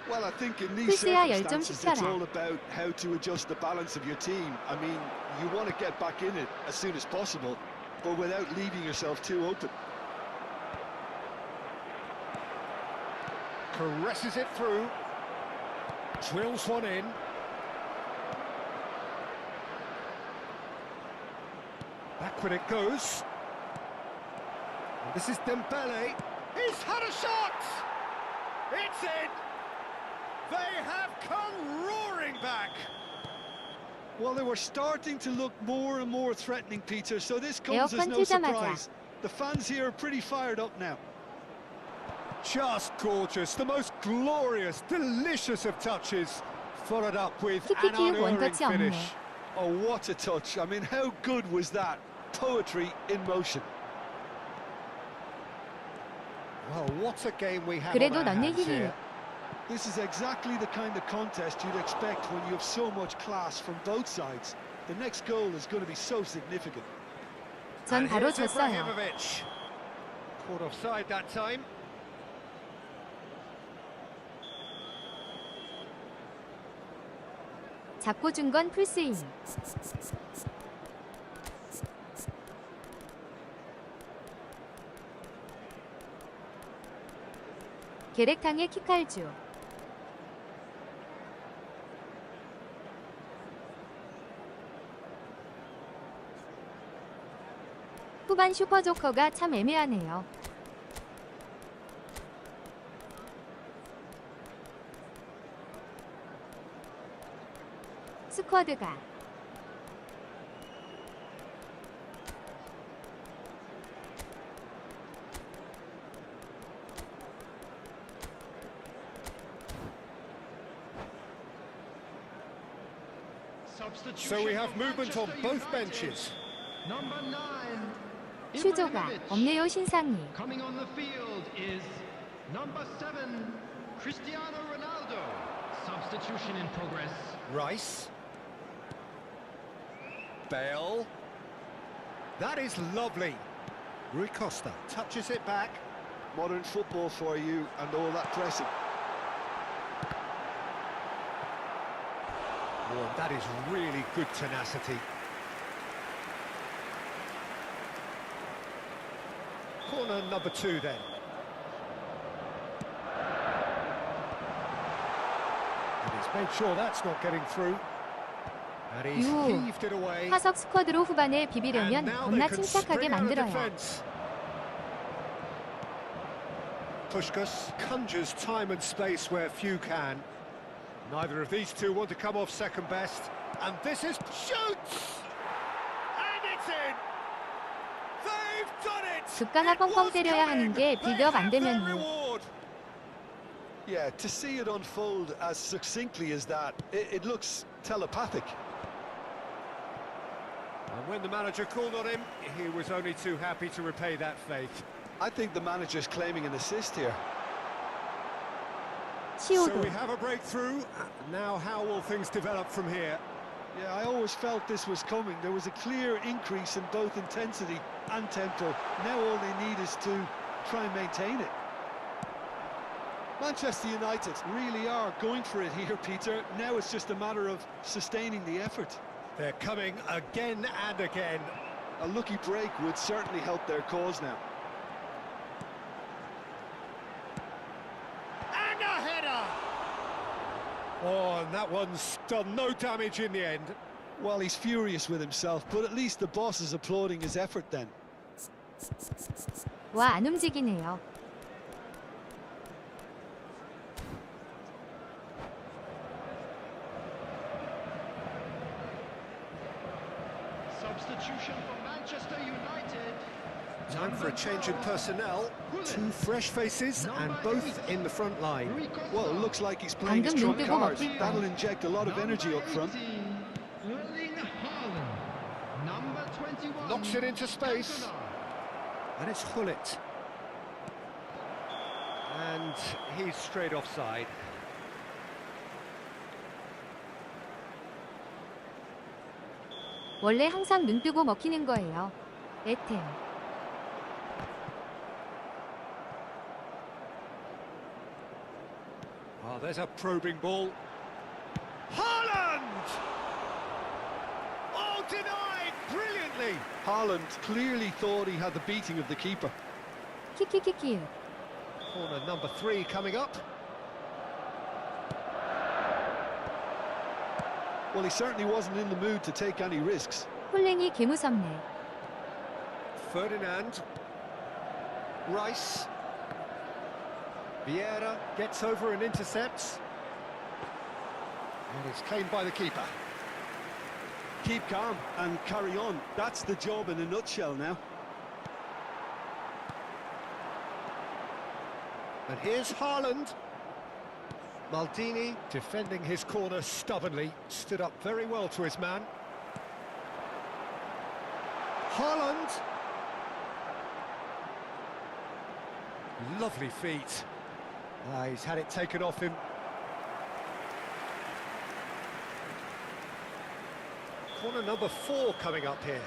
Well, I think in these 풀스야 열 좀 circumstances, it's 식혀라. all about how to adjust the balance of your team. I mean, you want to get back in it as soon as possible, but without leaving yourself too open. Caresses it through. Drills one in. Backward it goes. And this is Dembele. He's had a shot! It's in! They have come roaring back! Well, they were starting to look more and more threatening, Peter, so this comes as 에어컨 no 틀자마자. surprise. The fans here are pretty fired up now. Just gorgeous, the most glorious, delicious of touches, followed up with an 키키키우 unerring 원터치 없네. finish. Oh, what a touch. I mean, how good was that? Poetry in motion. Well, what a game we have 그래도 on our 넣는 hands 힘이. here. This is exactly the kind of contest you'd expect when you have so much class from both sides. The next goal is going to be so significant. 전 And 바로 here's 졌어요. Ibrahimovic. Caught offside that time. 잡고 준 건 풀스윙. 계렉탕의 키칼주. 후반 슈퍼조커가 참 애매하네요. 스쿼드가 So we have movement on both benches. Number 9. 슈조가 없네요 신상이. Coming on the field is number 7, Cristiano Ronaldo. Substitution in progress. Rice. Bale. That is lovely. Rui Costa touches it back. Modern football for you and all that pressing. Oh, and that is really good tenacity. Corner number 2 then. And he's made sure that's not getting through. And he's 유. heaved it away. 화석 스쿼드로 후반에 And 비비려면 now 겁나 they can 침착하게 spring out of 만들어야. defence. Puskás conjures time and space where few can. Neither of these two want to come off second best. And this is shoots! And it's in! They've done it! 극가나 뻥뻥 때려야 하는 게 빌드업 안 되면요. Yeah, to see it unfold as succinctly as that, it looks telepathic. And when the manager called on him, he was only too happy to repay that faith. I think the manager's claiming an assist here. So 시오도. we have a breakthrough. Now how will things develop from here? Yeah, I always felt this was coming. There was a clear increase in both intensity and tempo. Now all they need is to try and maintain it. Manchester United really are going for it here, Peter. Now it's just a matter of sustaining the effort. They're coming again and again. A lucky break would certainly help their cause now. And a header! Oh, and that one's done no damage in the end. Well, he's furious with himself, but at least the boss is applauding his effort then. 와, 안 움직이네요. Substitution for Manchester United. Time for a change in personnel. Two fresh faces and both in the front line. Well, it looks like he's playing his 방금 trump 눈 뜨고 cards. 먹기. That'll inject a lot of energy up front. Erling Haaland. Number 21. Knocks it into space. And it's Hullet. And he's straight offside. 원래 항상 눈 뜨고 먹히는 거예요. 에템. Oh, there's a probing ball. Haaland! Oh, denied brilliantly. Haaland clearly thought he had the beating of the keeper. 키키키키유. Corner number 3 coming up. Well, he certainly wasn't in the mood to take any risks. 홀랭이 개무섭네. Ferdinand. Rice. Vieira gets over and intercepts. And it's claimed by the keeper. Keep calm and carry on. That's the job in a nutshell now. And here's Haaland. Maldini defending his corner stubbornly, stood up very well to his man. Haaland. Lovely feet. He's had it taken off him. Corner number 4 coming up here.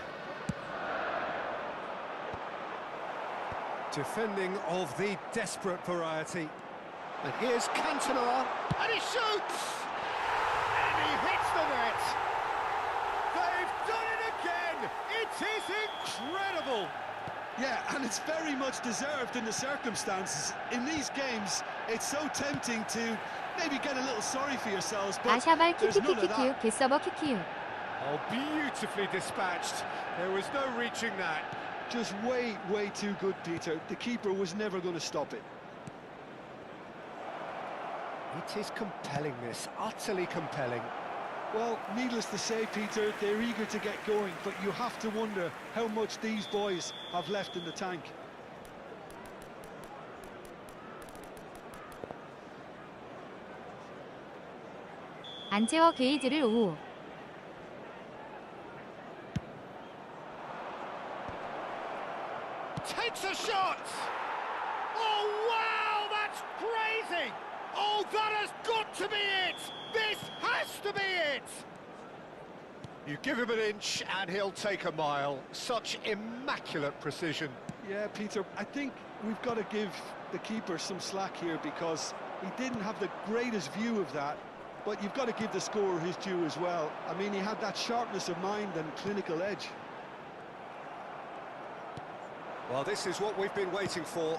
Defending of the desperate variety. And here's Cantona, and he shoots! And he hits the net! They've done it again! It is incredible! Yeah, and it's very much deserved in the circumstances. In these games, it's so tempting to maybe get a little sorry for yourselves, but 아샤발 there's none of 키키키키키유. that. 개서버 키키유. Oh, beautifully dispatched. There was no reaching that. Just way too good, Peter. The keeper was never going to stop it. It is compelling, this, utterly compelling. Well, needless to say, Peter, they're eager to get going, but you have to wonder how much these boys have left in the tank. 안 채워 게이지를 5. Takes a shot! Oh, wow, that's crazy! Oh, that has got to be it! This has to be it! You give him an inch and he'll take a mile. Such immaculate precision. Yeah, Peter, I think we've got to give the keeper some slack here because he didn't have the greatest view of that, but you've got to give the scorer his due as well. I mean, he had that sharpness of mind and clinical edge. Well, this is what we've been waiting for.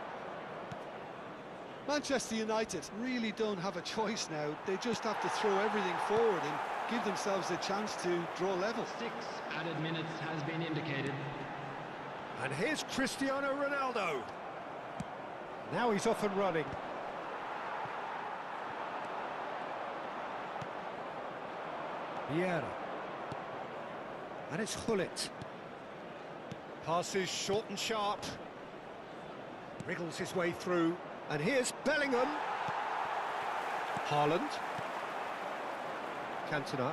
Manchester United really don't have a choice now. They just have to throw everything forward and give themselves a chance to draw level. 6 added minutes has been indicated. And here's Cristiano Ronaldo. Now he's off and running. Vieira. And it's Hullet. Passes short and sharp. Wriggles his way through. And here's Bellingham. Haaland. Cantona.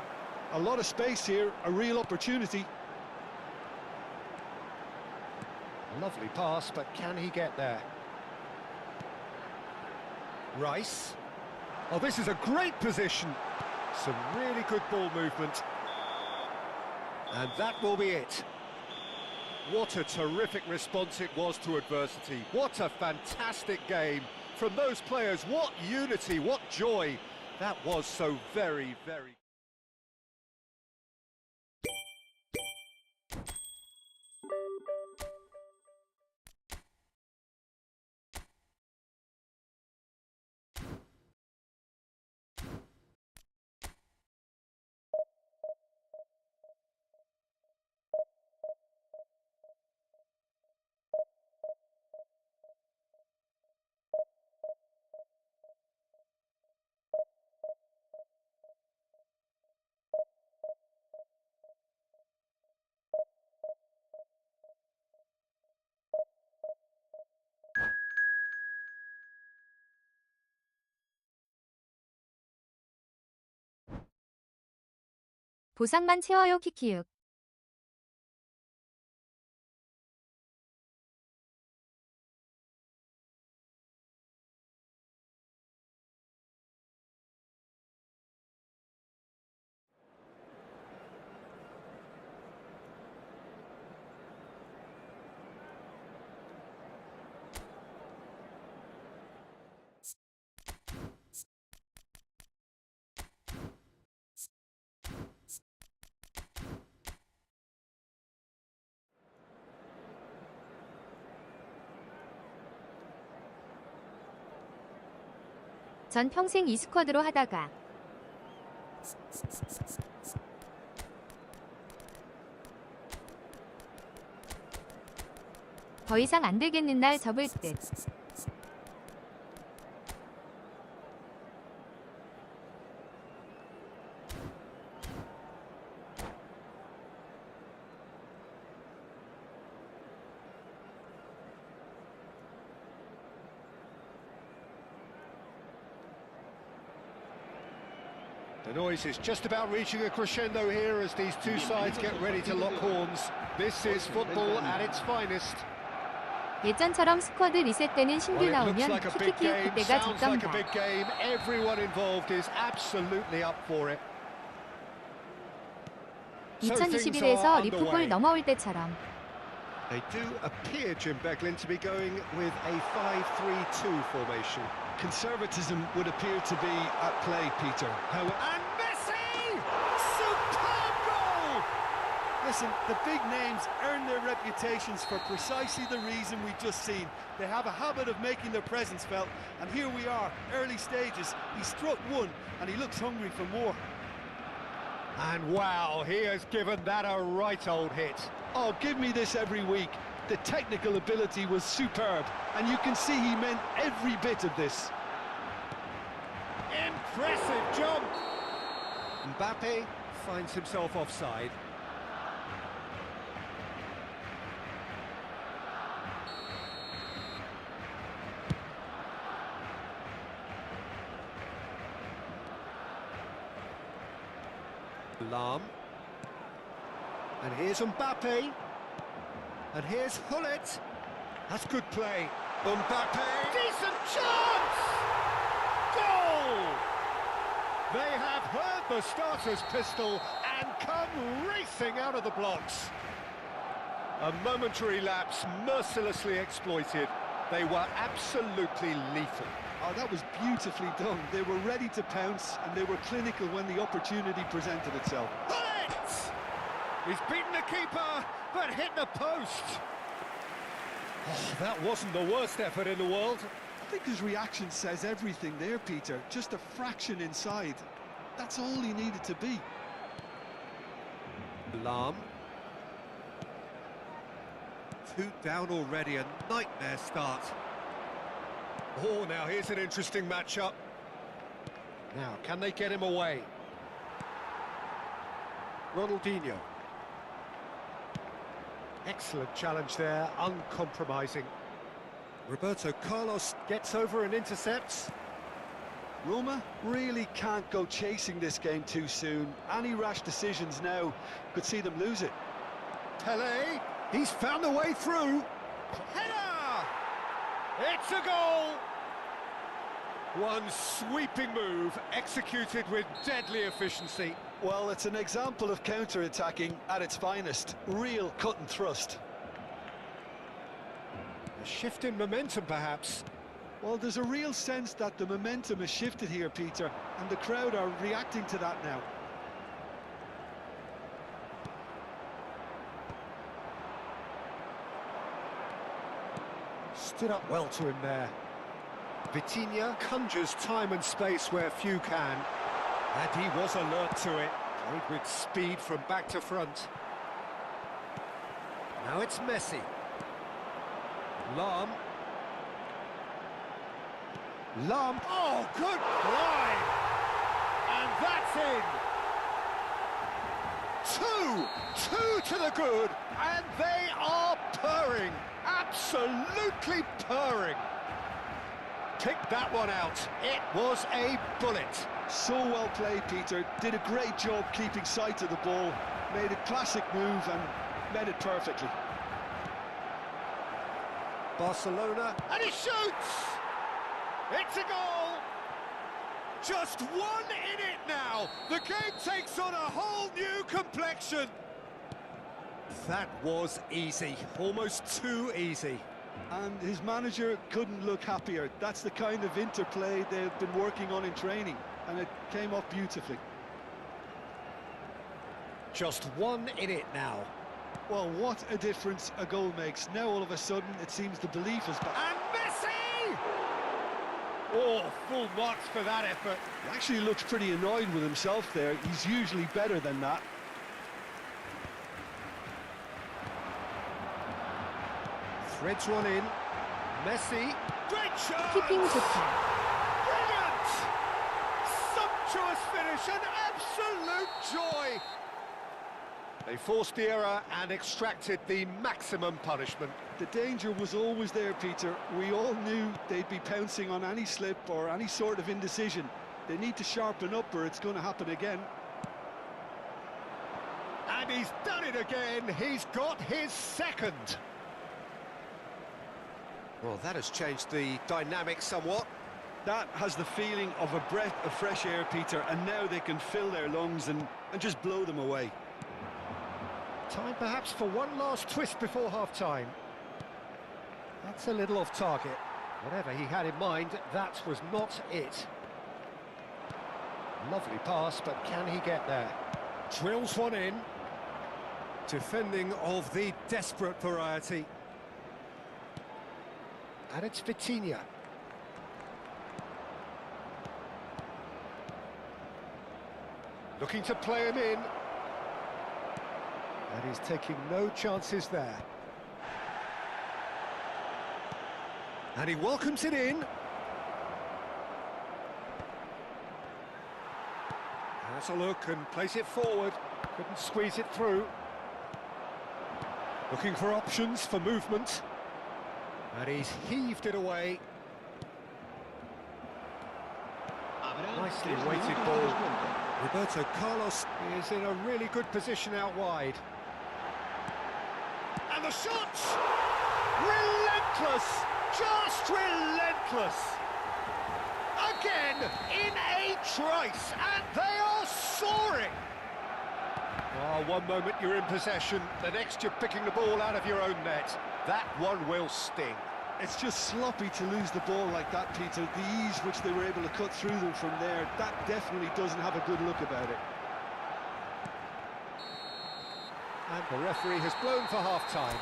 A lot of space here, a real opportunity. Lovely pass, but can he get there? Rice. Oh, this is a great position. Some really good ball movement. And that will be it. What a terrific response it was to adversity. What a fantastic game from those players. What unity, what joy. That was so very, very... 보상만 채워요 키키육. 전 평생 이 스쿼드로 하다가 더 이상 안 되겠는 날 접을 듯. The noise is just about reaching a crescendo here as these two sides get ready to lock horns. This is football at its finest. 예전처럼 스쿼드 리셋되는 신규 Well, it looks 나오면 like a big 키키키 game, 그때가 sounds like a 좋던가. big game. Everyone involved is absolutely up for it. So things 2021에서 are 리프볼 underway. 넘어올 때처럼. They do appear, Jim Beglin, to be going with a 5-3-2 formation. Conservatism would appear to be at play, Peter. And Messi! Superb goal! Listen, the big names earn their reputations for precisely the reason we've just seen. They have a habit of making their presence felt, and here we are, early stages. He struck one, and he looks hungry for more. And wow, he has given that a right old hit. Oh, give me this every week. The technical ability was superb, and you can see he meant every bit of this. Impressive jump! Mbappe finds himself offside. Lam. And here's Mbappe. And here's Hullet. That's good play. Mbappe. Decent chance! Goal! They have heard the starter's pistol and come racing out of the blocks. A momentary lapse mercilessly exploited. They were absolutely lethal. Oh, that was beautifully done. They were ready to pounce, and they were clinical when the opportunity presented itself. Hullet! He's beaten the keeper, but hit the post. Oh, that wasn't the worst effort in the world. I think his reaction says everything there, Peter. Just a fraction inside. That's all he needed to be. Lam. 2 down already, a nightmare start. Oh, now here's an interesting matchup. Now, can they get him away? Ronaldinho. Excellent challenge there, uncompromising. Roberto Carlos gets over and intercepts. Roma really can't go chasing this game too soon. Any rash decisions now could see them lose it. Pelé, he's found a way through. Header! It's a goal! One sweeping move, executed with deadly efficiency. Well, it's an example of counter-attacking at its finest. Real cut and thrust. A shift in momentum, perhaps. Well, there's a real sense that the momentum has shifted here, Peter, and the crowd are reacting to that now. Stood up well to him there. Vitinha conjures time and space where few can. And he was alert to it. Played with speed from back to front. Now it's Messi. Lam. Lam. Oh, good line! And that's in. Two to the good, and they are purring. Absolutely purring. Pick that one out. It was a bullet. So well played, Peter. Did a great job keeping sight of the ball. Made a classic move and met it perfectly. Barcelona, and he shoots! It's a goal! Just one in it now. The game takes on a whole new complexion. That was easy, almost too easy. And his manager couldn't look happier. That's the kind of interplay they've been working on in training, and it came off beautifully. Just one in it now. Well, what a difference a goal makes. Now all of a sudden it seems the belief is back. And Messi! Oh, full marks for that effort. He actually looks pretty annoyed with himself there. He's usually better than that. Threads one in. Messi. Great shot! 키핑 좋다. Brilliant! Sumptuous finish, an absolute joy! They forced the error and extracted the maximum punishment. The danger was always there, Peter. We all knew they'd be pouncing on any slip or any sort of indecision. They need to sharpen up or it's going to happen again. And he's done it again. He's got his second. Well, that has changed the dynamic somewhat. That has the feeling of a breath of fresh air, Peter, and now they can fill their lungs and just blow them away. Time perhaps for one last twist before half-time. That's a little off target. Whatever he had in mind, that was not it. Lovely pass, but can he get there? Drills one in. Defending of the desperate variety. And it's Vitinha. Looking to play him in. And he's taking no chances there. And he welcomes it in. Has a look and plays it forward. Couldn't squeeze it through. Looking for options for movement. And he's heaved it away. Nicely weighted ball. Roberto Carlos is in a really good position out wide. And the shot! Relentless! Just relentless! Again, in a trice, and they are soaring! Oh, one moment you're in possession, the next you're picking the ball out of your own net. That one will sting. It's just sloppy to lose the ball like that, Peter. The ease which they were able to cut through them from there, that definitely doesn't have a good look about it. And the referee has blown for half-time.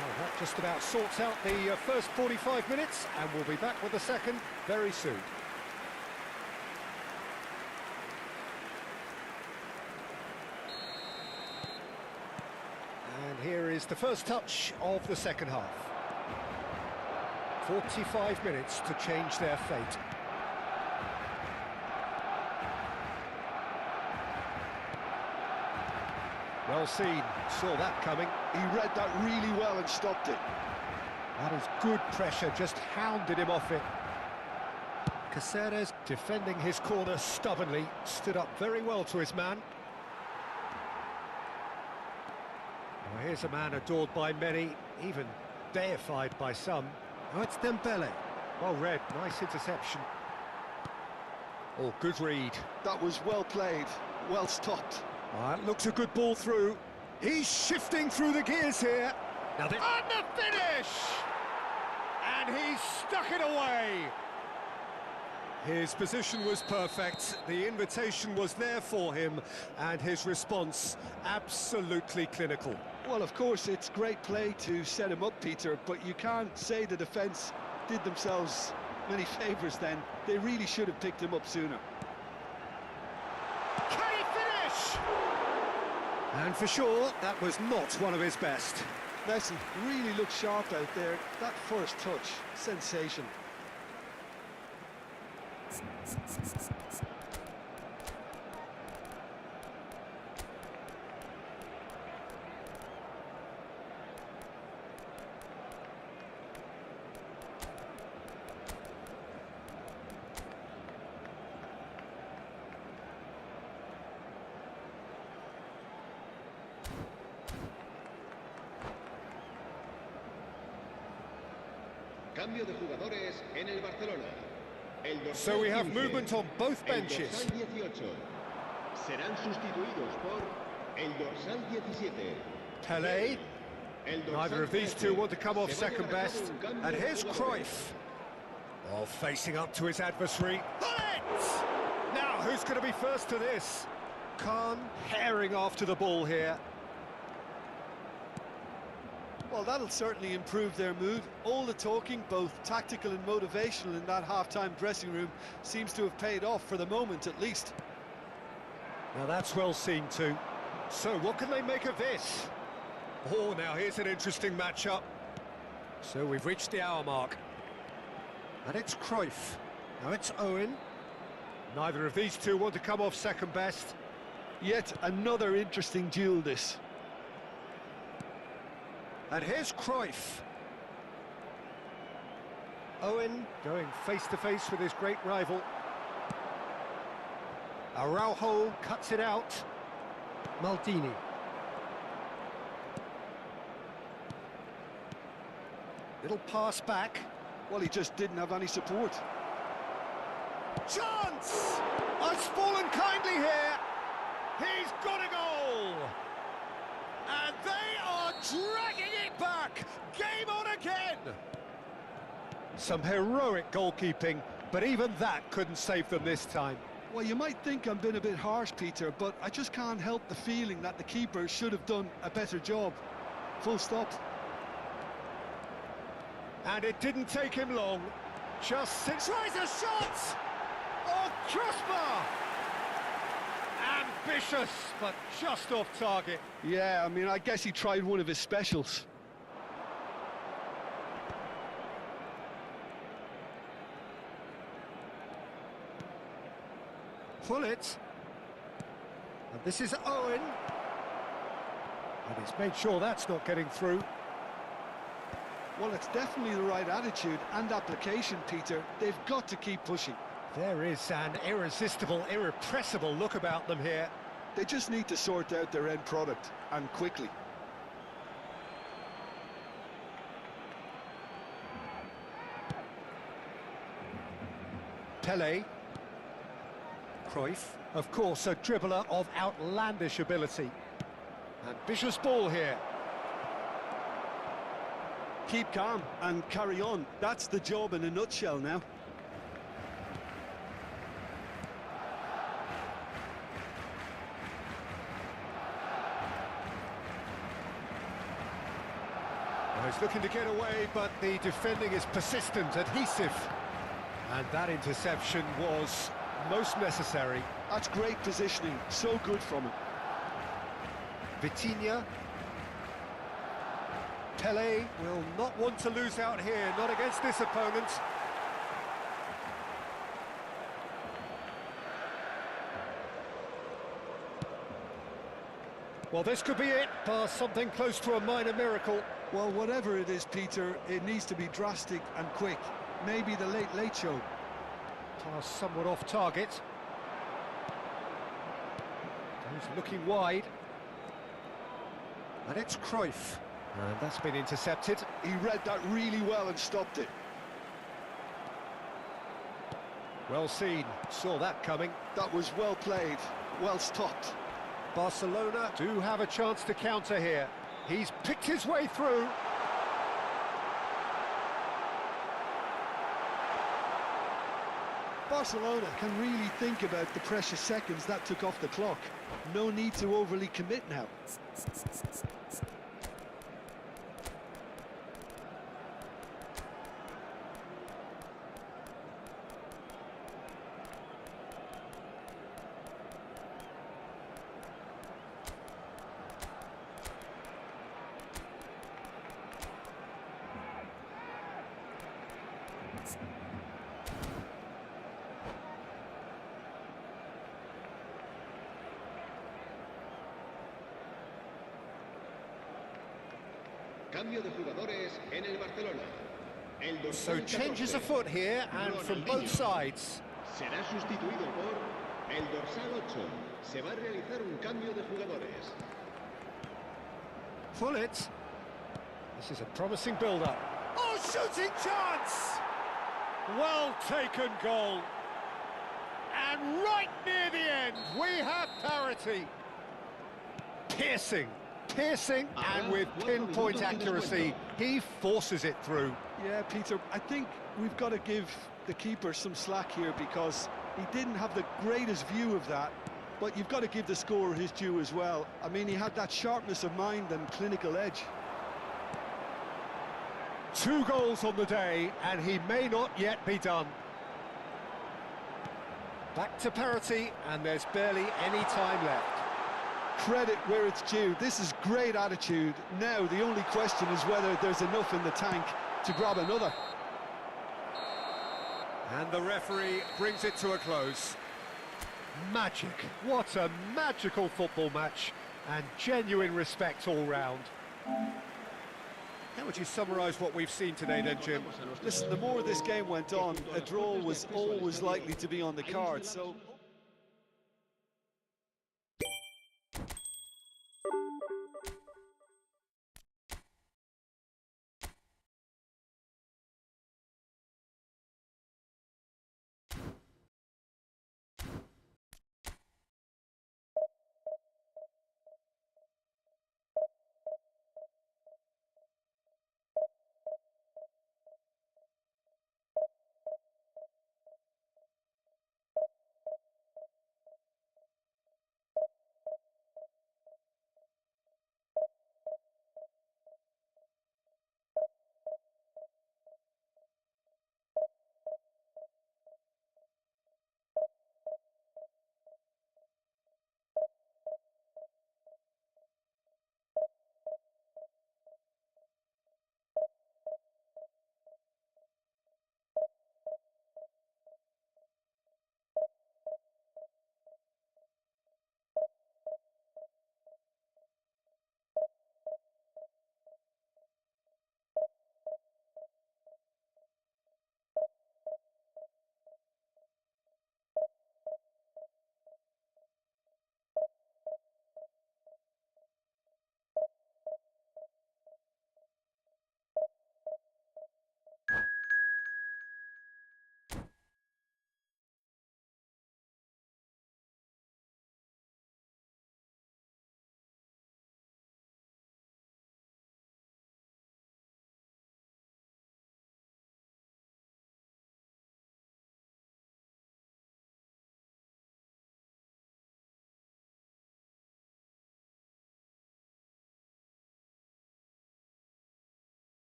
Well, that just about sorts out the first 45 minutes, and we'll be back with the second very soon. And here is the first touch of the second half. 45 minutes to change their fate. Well seen, saw that coming. He read that really well and stopped it. That is good pressure, just hounded him off it. Caceres, defending his corner stubbornly, stood up very well to his man. Well, here's a man adored by many, even deified by some. Oh, it's Dembele. Well read, nice interception. Oh, good read. That was well played, well stopped. That looks a good ball through. He's shifting through the gears here. Now the finish! And he's stuck it away. His position was perfect. The invitation was there for him, and his response absolutely clinical. Well, of course, it's great play to set him up, Peter, but you can't say the defence did themselves many favours then. They really should have picked him up sooner. Can he finish? And for sure, that was not one of his best. Messi really looked sharp out there. That first touch, sensation. Cambio de jugadores en el Barcelona. So we have movement on both benches. El dorsal 18 serán sustituidos por el dorsal 17. Pelé. Neither of these two want to come off second best. And here's Cruyff. Oh, facing up to his adversary. Bullet! Now, who's going to be first to this? Khan herring after the ball here. Well, that'll certainly improve their mood. All the talking, both tactical and motivational, in that half-time dressing room seems to have paid off for the moment, at least. Now that's well seen too. So what can they make of this? Oh, now here's an interesting matchup. So we've reached the hour mark. And it's Cruyff. Now it's Owen. Neither of these two want to come off second best. Yet another interesting duel, this. And here's Cruyff. Owen going face-to-face with his great rival. Araujo cuts it out. Maldini. Little pass back. Well, he just didn't have any support. Chance! It's fallen kindly here. He's got a goal. And they are dragging it back. Game on again. Some heroic goalkeeping, but even that couldn't save them this time. Well, you might think I'm being a bit harsh, Peter, but I just can't help the feeling that the keeper should have done a better job. Full stop. And it didn't take him long. Just six. Tries a shot! Oh, crossbar! Ambitious, but just off target. Yeah, I mean, I guess he tried one of his specials. Pull it. And this is Owen. And he's made sure that's not getting through. Well, it's definitely the right attitude and application, Peter. They've got to keep pushing. There is an irresistible, irrepressible look about them here. They just need to sort out their end product, and quickly. Pelé. Cruyff, of course, a dribbler of outlandish ability. Ambitious ball here. Keep calm and carry on. That's the job in a nutshell now. Well, he's looking to get away, but the defending is persistent, adhesive. And that interception was most necessary. That's great positioning, so good from him. Vitinha. Pelé will not want to lose out here, not against this opponent. Well, this could be it, bar something close to a minor miracle. Well, whatever it is, Peter, it needs to be drastic and quick. Maybe the late show. Pass somewhat off target. He's looking wide. And it's Cruyff. And that's been intercepted. He read that really well and stopped it. Well seen, saw that coming. That was well played, well stopped. Barcelona do have a chance to counter here. He's picked his way through. Barcelona can really think about the precious seconds that took off the clock. No need to overly commit now. Cambio de jugadores en el Barcelona. El So dorsal changes 14, afoot here, and from both Ronaldinho, sides. será sustituido por el dorsal 8. Se va a realizar un cambio de jugadores. Pull it. This is a promising build-up. Oh, shooting chance! Well taken goal. And right near the end, we have parity. Piercing, and with pinpoint accuracy, he forces it through. Yeah, Peter, I think we've got to give the keeper some slack here because he didn't have the greatest view of that, but you've got to give the scorer his due as well. I mean, he had that sharpness of mind and clinical edge. 2 goals on the day, and he may not yet be done. Back to parity, and there's barely any time left. Credit where it's due. This is great attitude. Now, the only question is whether there's enough in the tank to grab another. And the referee brings it to a close. Magic. What a magical football match, and genuine respect all round. How would you summarise what we've seen today then, Jim? Listen, the more this game went on, a draw was always likely to be on the card, so...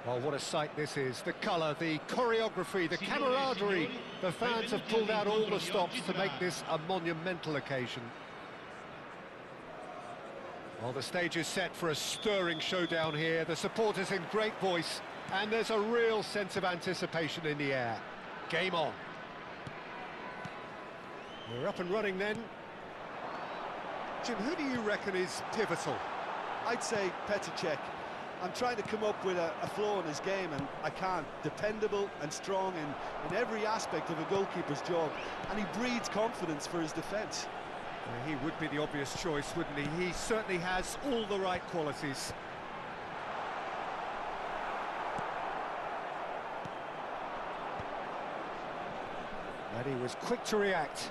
Well, what a sight this is. The colour, the choreography, the camaraderie. The fans have pulled out all the stops to make this a monumental occasion. Well, the stage is set for a stirring showdown here. The supporters in great voice, and there's a real sense of anticipation in the air. Game on. We're up and running then. Jim, who do you reckon is pivotal? I'd say Petr Cech. I'm trying to come up with a flaw in his game, and I can't. Dependable and strong in every aspect of a goalkeeper's job, and he breeds confidence for his defence. He would be the obvious choice, wouldn't he? He certainly has all the right qualities. And he was quick to react.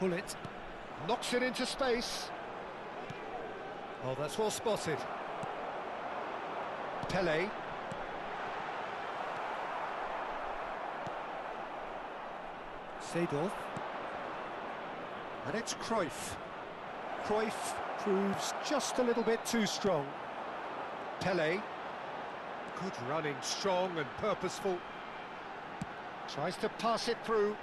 Bullet knocks it into space. Oh, that's well spotted. Pele. Seedorf. And it's Cruyff. Cruyff proves just a little bit too strong. Pele. Good running, strong and purposeful. Tries to pass it through.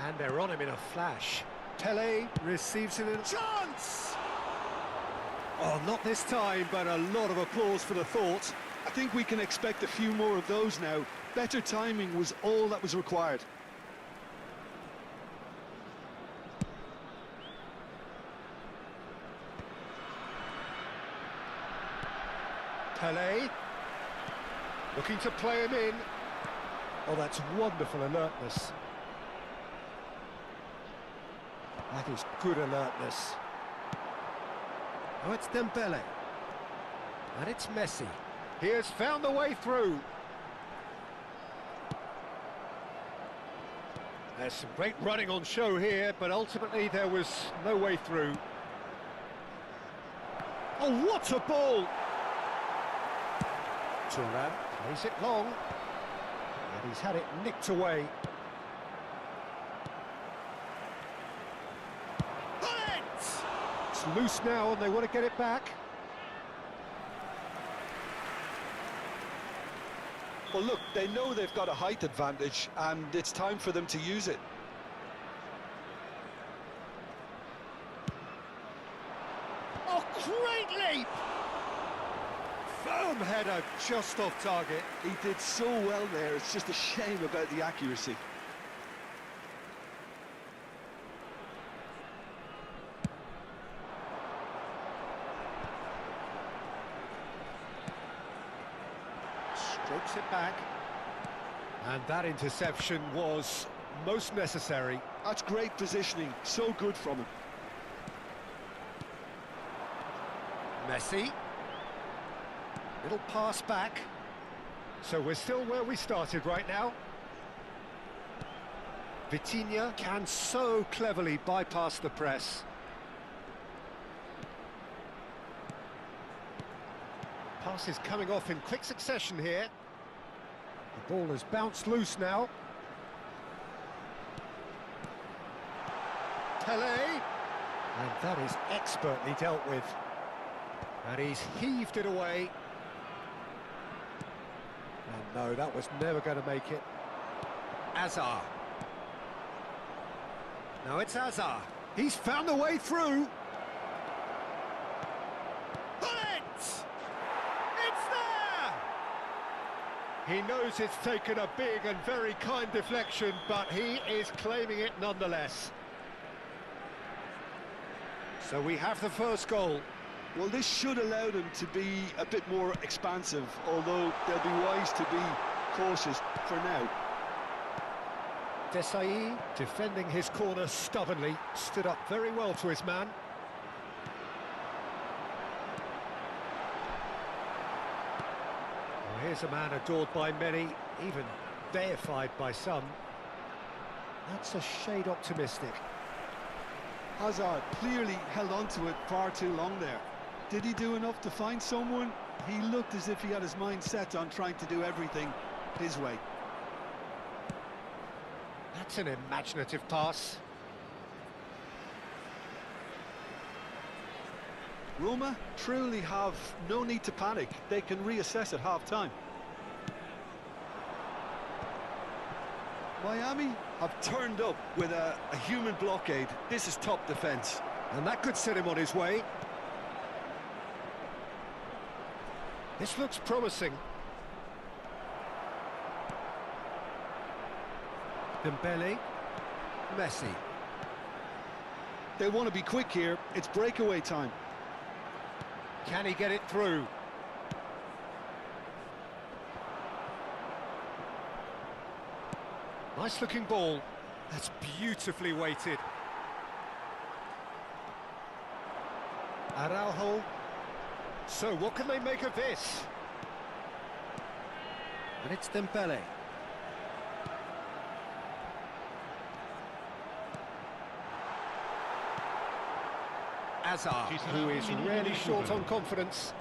And they're on him in a flash. Pele receives it in a chance! Oh, not this time, but a lot of applause for the thought. I think we can expect a few more of those now. Better timing was all that was required. Pele, looking to play him in. Oh, that's wonderful alertness. That is good alertness. Oh, it's Dembele. And it's Messi. He has found the way through. There's some great running on show here, but ultimately there was no way through. Oh, what a ball! Thuram plays it long, and he's had it nicked away. It's loose now, and they want to get it back. Well, look, they know they've got a height advantage, and it's time for them to use it. Oh, great leap! Firm header just off target. He did so well there, it's just a shame about the accuracy. Strokes it back. And that interception was most necessary. That's great positioning, so good from him. Messi. Little pass back. So we're still where we started right now. Vitinha can so cleverly bypass the press. Pass is coming off in quick succession here. The ball has bounced loose now. Pele. And that is expertly dealt with. And he's heaved it away. And no, that was never going to make it. Azar. Now it's Azar. He's found a way through. He knows it's taken a big and very kind deflection, but he is claiming it nonetheless. So we have the first goal. Well, this should allow them to be a bit more expansive, although they'll be wise to be cautious for now. Desai, defending his corner stubbornly, stood up very well to his man. Here's a man adored by many, even deified by some. That's a shade optimistic. Hazard clearly held on to it far too long there. Did he do enough to find someone? He looked as if he had his mind set on trying to do everything his way. That's an imaginative pass. Roma truly have no need to panic. They can reassess at half-time. Miami have turned up with a human blockade. This is top defence. And that could set him on his way. This looks promising. Dembele, Messi. They want to be quick here. It's breakaway time. Can he get it through? Nice looking ball. That's beautifully weighted. Araujo. So what can they make of this? And it's Dembele. Hazard, who is really short on confidence.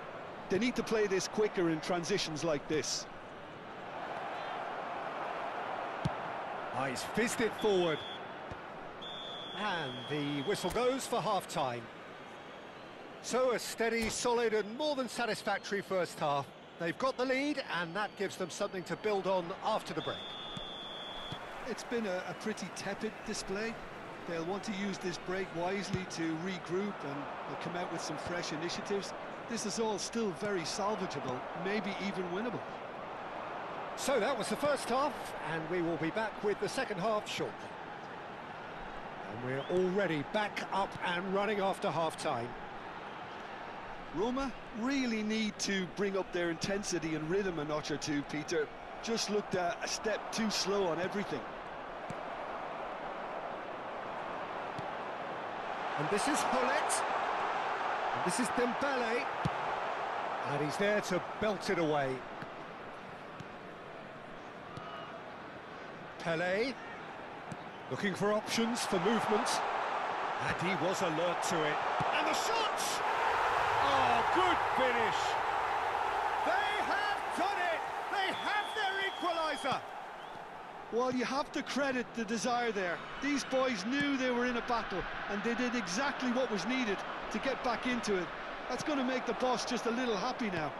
They need to play this quicker in transitions like this. Ah, he's fizzed it forward. And the whistle goes for half-time. So a steady, solid and more than satisfactory first half. They've got the lead and that gives them something to build on after the break. It's been a pretty tepid display. They'll want to use this break wisely to regroup and they'll come out with some fresh initiatives. This is all still very salvageable, maybe even winnable. So that was the first half, and we will be back with the second half shortly. And we're already back up and running after half-time. Roma really need to bring up their intensity and rhythm a notch or two, Peter. Just looked a step too slow on everything. And this is Hullet. And this is Dembele. And he's there to belt it away. Pelé, looking for options for movement. And he was alert to it. And the shot! Oh, good finish. They have done it! They have their equaliser! Well, you have to credit the desire there. These boys knew they were in a battle, and they did exactly what was needed to get back into it. That's going to make the boss just a little happy now.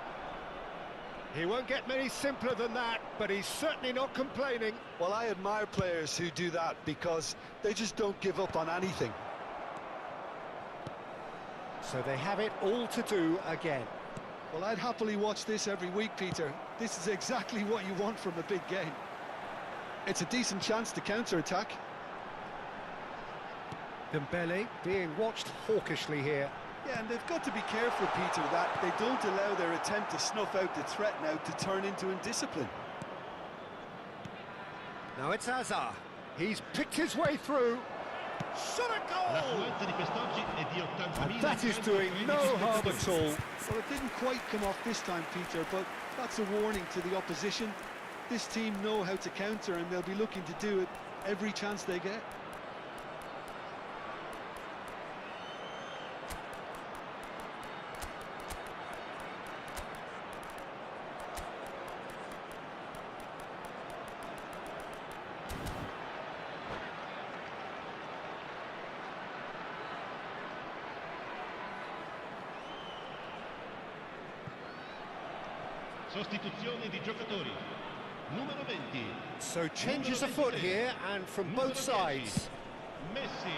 He won't get many simpler than that, but he's certainly not complaining. Well, I admire players who do that because they just don't give up on anything. So they have it all to do again. Well, I'd happily watch this every week, Peter. This is exactly what you want from a big game. It's a decent chance to counter-attack. Dembele being watched hawkishly here. Yeah, and they've got to be careful, Peter, that they don't allow their attempt to snuff out the threat now to turn into indiscipline. Now it's Hazard. He's picked his way through. Shot a goal! And that is doing no harm at all. Well, it didn't quite come off this time, Peter, but that's a warning to the opposition. This team know how to counter and they'll be looking to do it every chance they get. Sostituzione di giocatori. Numero 20. So changes afoot here and from both sides. Messi.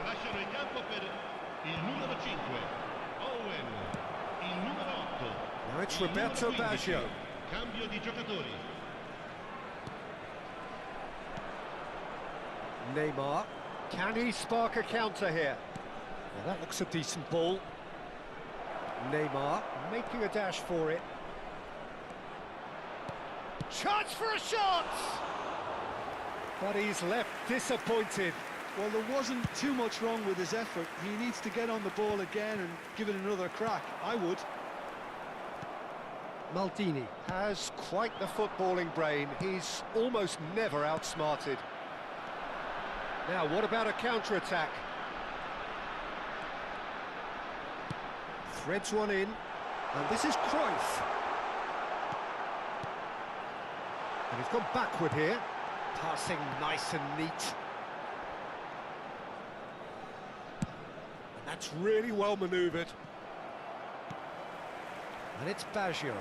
Lasciano il campo per il numero 5. Owen. Il numero 8. Now it's Roberto Baggio. Cambio di giocatori. Neymar. Can he spark a counter here? Well, that looks a decent ball. Neymar making a dash for it. Chance for a shot! But he's left disappointed. Well, there wasn't too much wrong with his effort. He needs to get on the ball again and give it another crack. I would. Maldini has quite the footballing brain. He's almost never outsmarted. Now, what about a counter-attack? Threads one in, and this is Cruyff. And he's gone backward here. Passing nice and neat. And that's really well manoeuvred. And it's Baggio.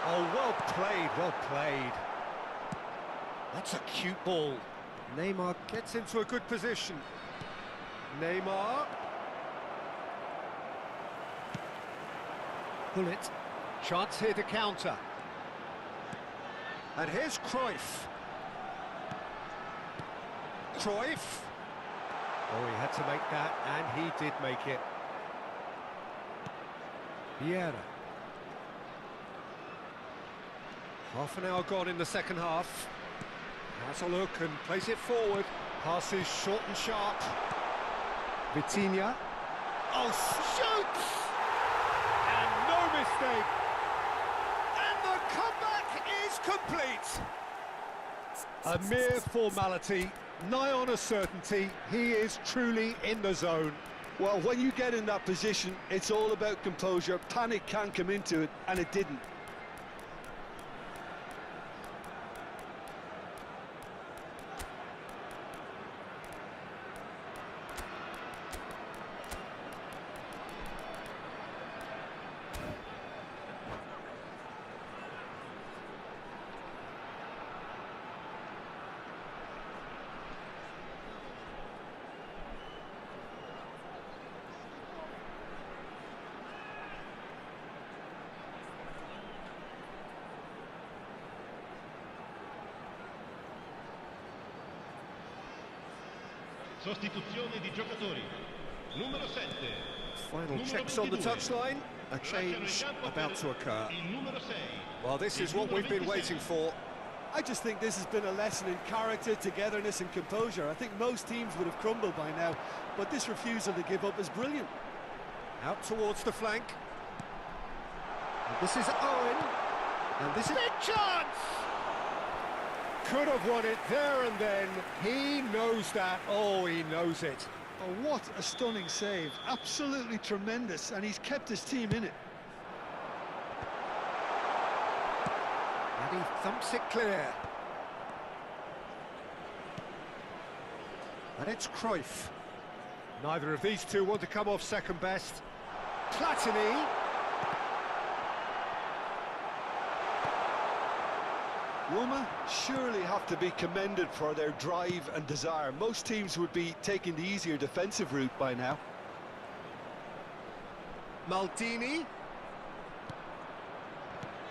Oh, well played, well played. That's a cute ball. Neymar gets into a good position. Neymar. Bullet. Chance here to counter. And here's Cruyff. Cruyff. Oh, he had to make that, and he did make it. Vieira. Half an hour gone in the second half. Has a look and plays it forward. Passes short and sharp. Vitinha. Oh, shoots! And no mistake. And the comeback is complete. A mere formality, nigh on a certainty. He is truly in the zone. Well, when you get in that position, it's all about composure. Panic can't come into it, and it didn't. Sostituzione di giocatori. Numero 7. Final checks on the touchline. A change about to occur. Il numero 6. Well, this is what we've been waiting for. I just think this has been a lesson in character, togetherness and composure. I think most teams would have crumbled by now, but this refusal to give up is brilliant. Out towards the flank. And this is Owen. And this is... Big chance! Could have won it there and then. He knows that. Oh, he knows it. Oh, what a stunning save. Absolutely tremendous, and he's kept his team in it. And he thumps it clear. And it's Cruyff. Neither of these two want to come off second best. Platini. Roma surely have to be commended for their drive and desire. Most teams would be taking the easier defensive route by now. Maldini.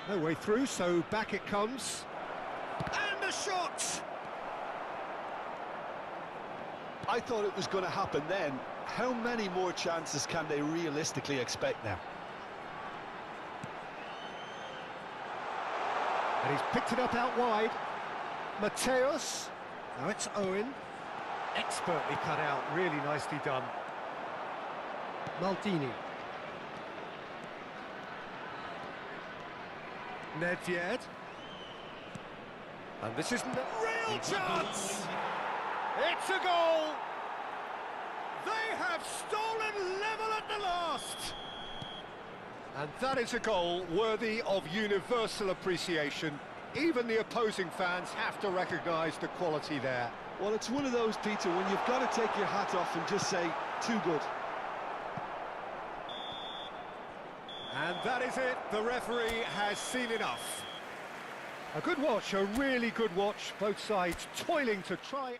No way through, so back it comes. And a shot! I thought it was going to happen then. How many more chances can they realistically expect now? And he's picked it up out wide. Mateus. Now it's Owen. Expertly cut out, really nicely done. Maldini. Nedved. And this is real chance! It's a goal! They have stolen level at the last! And that is a goal worthy of universal appreciation. Even the opposing fans have to recognise the quality there. Well, it's one of those, Peter, when you've got to take your hat off and just say, too good. And that is it. The referee has seen enough. A good watch, a really good watch. Both sides toiling to try...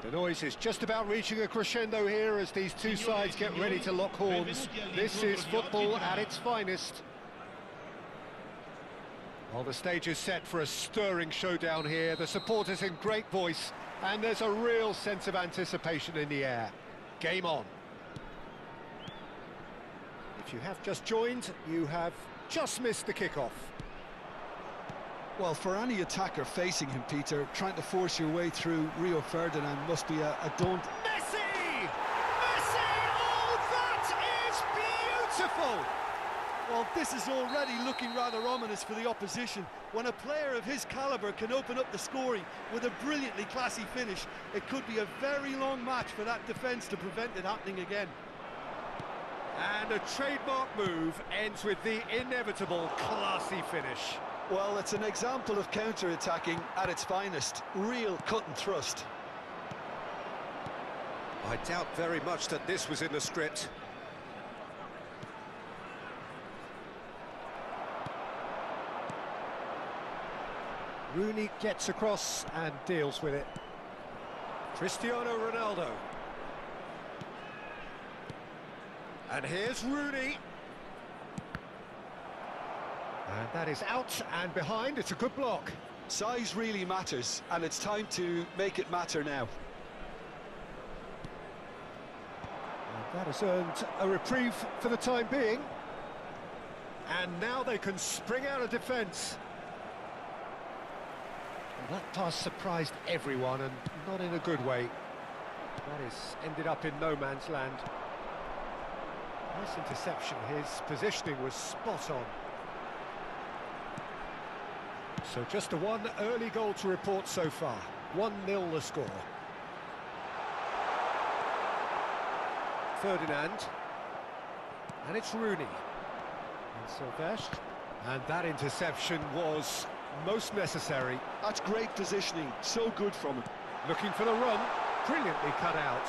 The noise is just about reaching a crescendo here as these two sides get ready to lock horns. This is football at its finest. Well, the stage is set for a stirring showdown here. The supporters in great voice, and there's a real sense of anticipation in the air. Game on. If you have just joined, you have just missed the kickoff. Well, for any attacker facing him, Peter, trying to force your way through Rio Ferdinand must be a daunt. Messi! Messi! Oh, that is beautiful! Well, this is already looking rather ominous for the opposition. When a player of his calibre can open up the scoring with a brilliantly classy finish, it could be a very long match for that defence to prevent it happening again. And a trademark move ends with the inevitable classy finish. Well, it's an example of counter-attacking at its finest. Real cut and thrust. I doubt very much that this was in the script. Rooney gets across and deals with it. Cristiano Ronaldo. And here's Rooney. And that is out and behind. It's a good block. Size really matters, and it's time to make it matter now. And that has earned a reprieve for the time being. And now they can spring out of defence. Well, that pass surprised everyone, and not in a good way. That is ended up in no man's land. Nice interception. His positioning was spot on. So just the one early goal to report so far. 1-0 the score. Ferdinand. And it's Rooney. And Silvestre. And that interception was most necessary. That's great positioning, so good from him. Looking for the run, brilliantly cut out.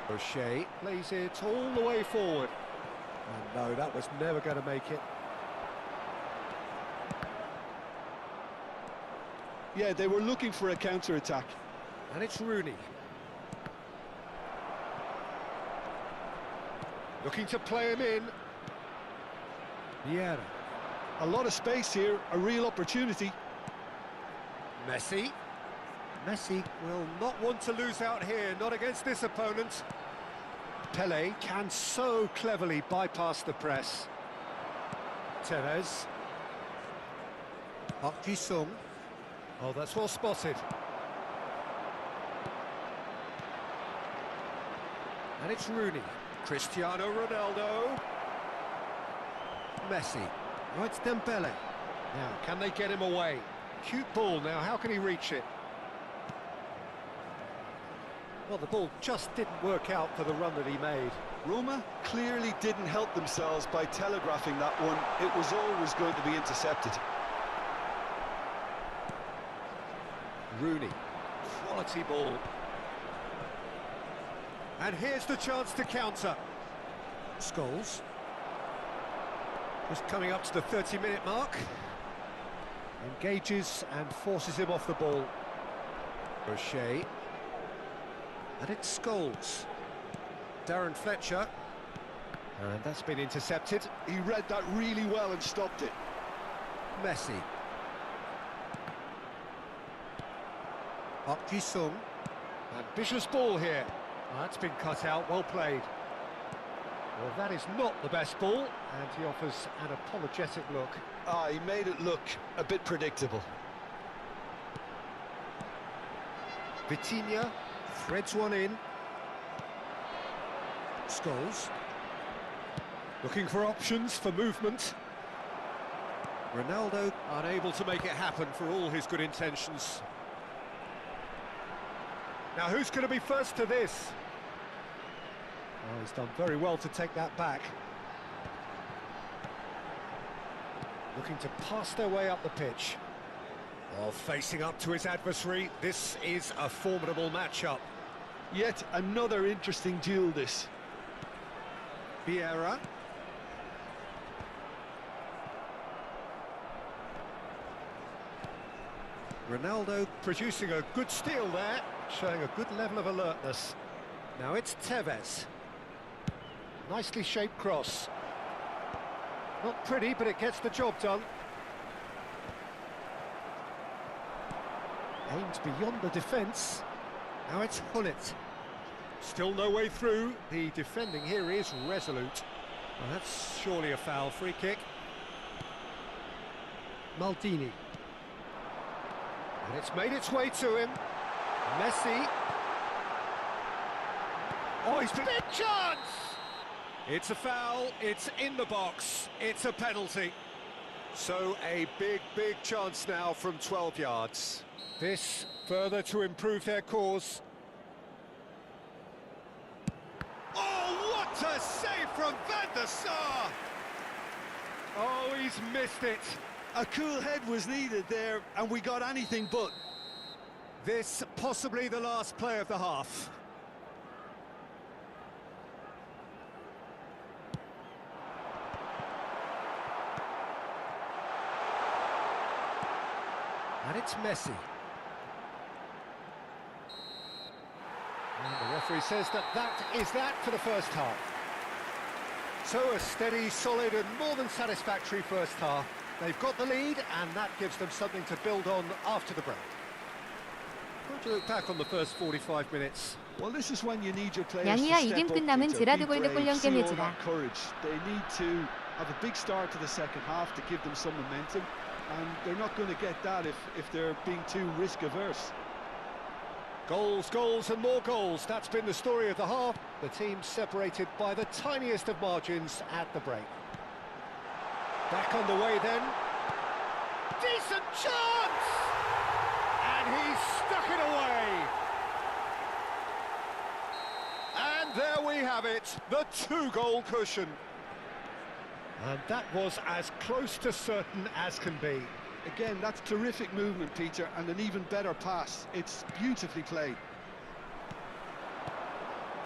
O'Shea plays it all the way forward. And no, that was never going to make it. Yeah, they were looking for a counter-attack. And it's Rooney. Looking to play him in. Vieira. A lot of space here, a real opportunity. Messi. Messi will not want to lose out here, not against this opponent. Pelé can so cleverly bypass the press. Tevez. Park Ji-sung. Oh, that's well spotted. And it's Rooney. Cristiano Ronaldo. Messi. Right, Dembele. Now, can they get him away? Cute ball now, how can he reach it? Well, the ball just didn't work out for the run that he made. Roma clearly didn't help themselves by telegraphing that one. It was always going to be intercepted. Rooney, quality ball. And here's the chance to counter. Scholes. Just coming up to the 30-minute mark. Engages and forces him off the ball. O'Shea. And it's Scholes. Darren Fletcher. And that's been intercepted. He read that really well and stopped it. Messi. Park Ji-sung. Ambitious ball here. That's been cut out, well played. Well, that is not the best ball, and he offers an apologetic look. He made it look a bit predictable. Vitinha threads one in. Scholes. Looking for options for movement. Ronaldo unable to make it happen for all his good intentions. Now, who's going to be first to this? Oh, he's done very well to take that back. Looking to pass their way up the pitch. While facing up to his adversary, this is a formidable matchup. Yet another interesting duel, this. Vieira. Ronaldo producing a good steal there, showing a good level of alertness. Now it's Tevez. Nicely shaped cross. Not pretty, but it gets the job done. Aimed beyond the defence. Now it's Hullet. Still no way through. The defending here is resolute. Well, that's surely a foul. Free kick. Maldini. And it's made its way to him. Messi. Oh, he's big chance! It's a foul, it's in the box, it's a penalty. So a big chance now from 12 yards. This further to improve their cause. Oh, what a save from Van der Sar! Oh, he's missed it. A cool head was needed there, and we got anything but. This possibly the last play of the half. And it's Messi. And the referee says that is that for the first half. So a steady, solid and more than satisfactory first half. They've got the lead and that gives them something to build on after the break. How do you look back on the first 45 minutes? Well, this is when you need your players 양이야 to 이김 step up, 끝남은 Peter, 제라드 be 골드 brave, 꿀령 see all 게임해주라. that courage. They need to have a big start to the second half to give them some momentum, and they're not going to get that if they're being too risk-averse. Goals, goals and more goals. That's been the story of the half. The team separated by the tiniest of margins at the break. Back on the way then. Decent chance! And he's stuck it away. And there we have it, the 2-goal cushion. And that was as close to certain as can be. Again, that's terrific movement, Peter, and an even better pass. It's beautifully played.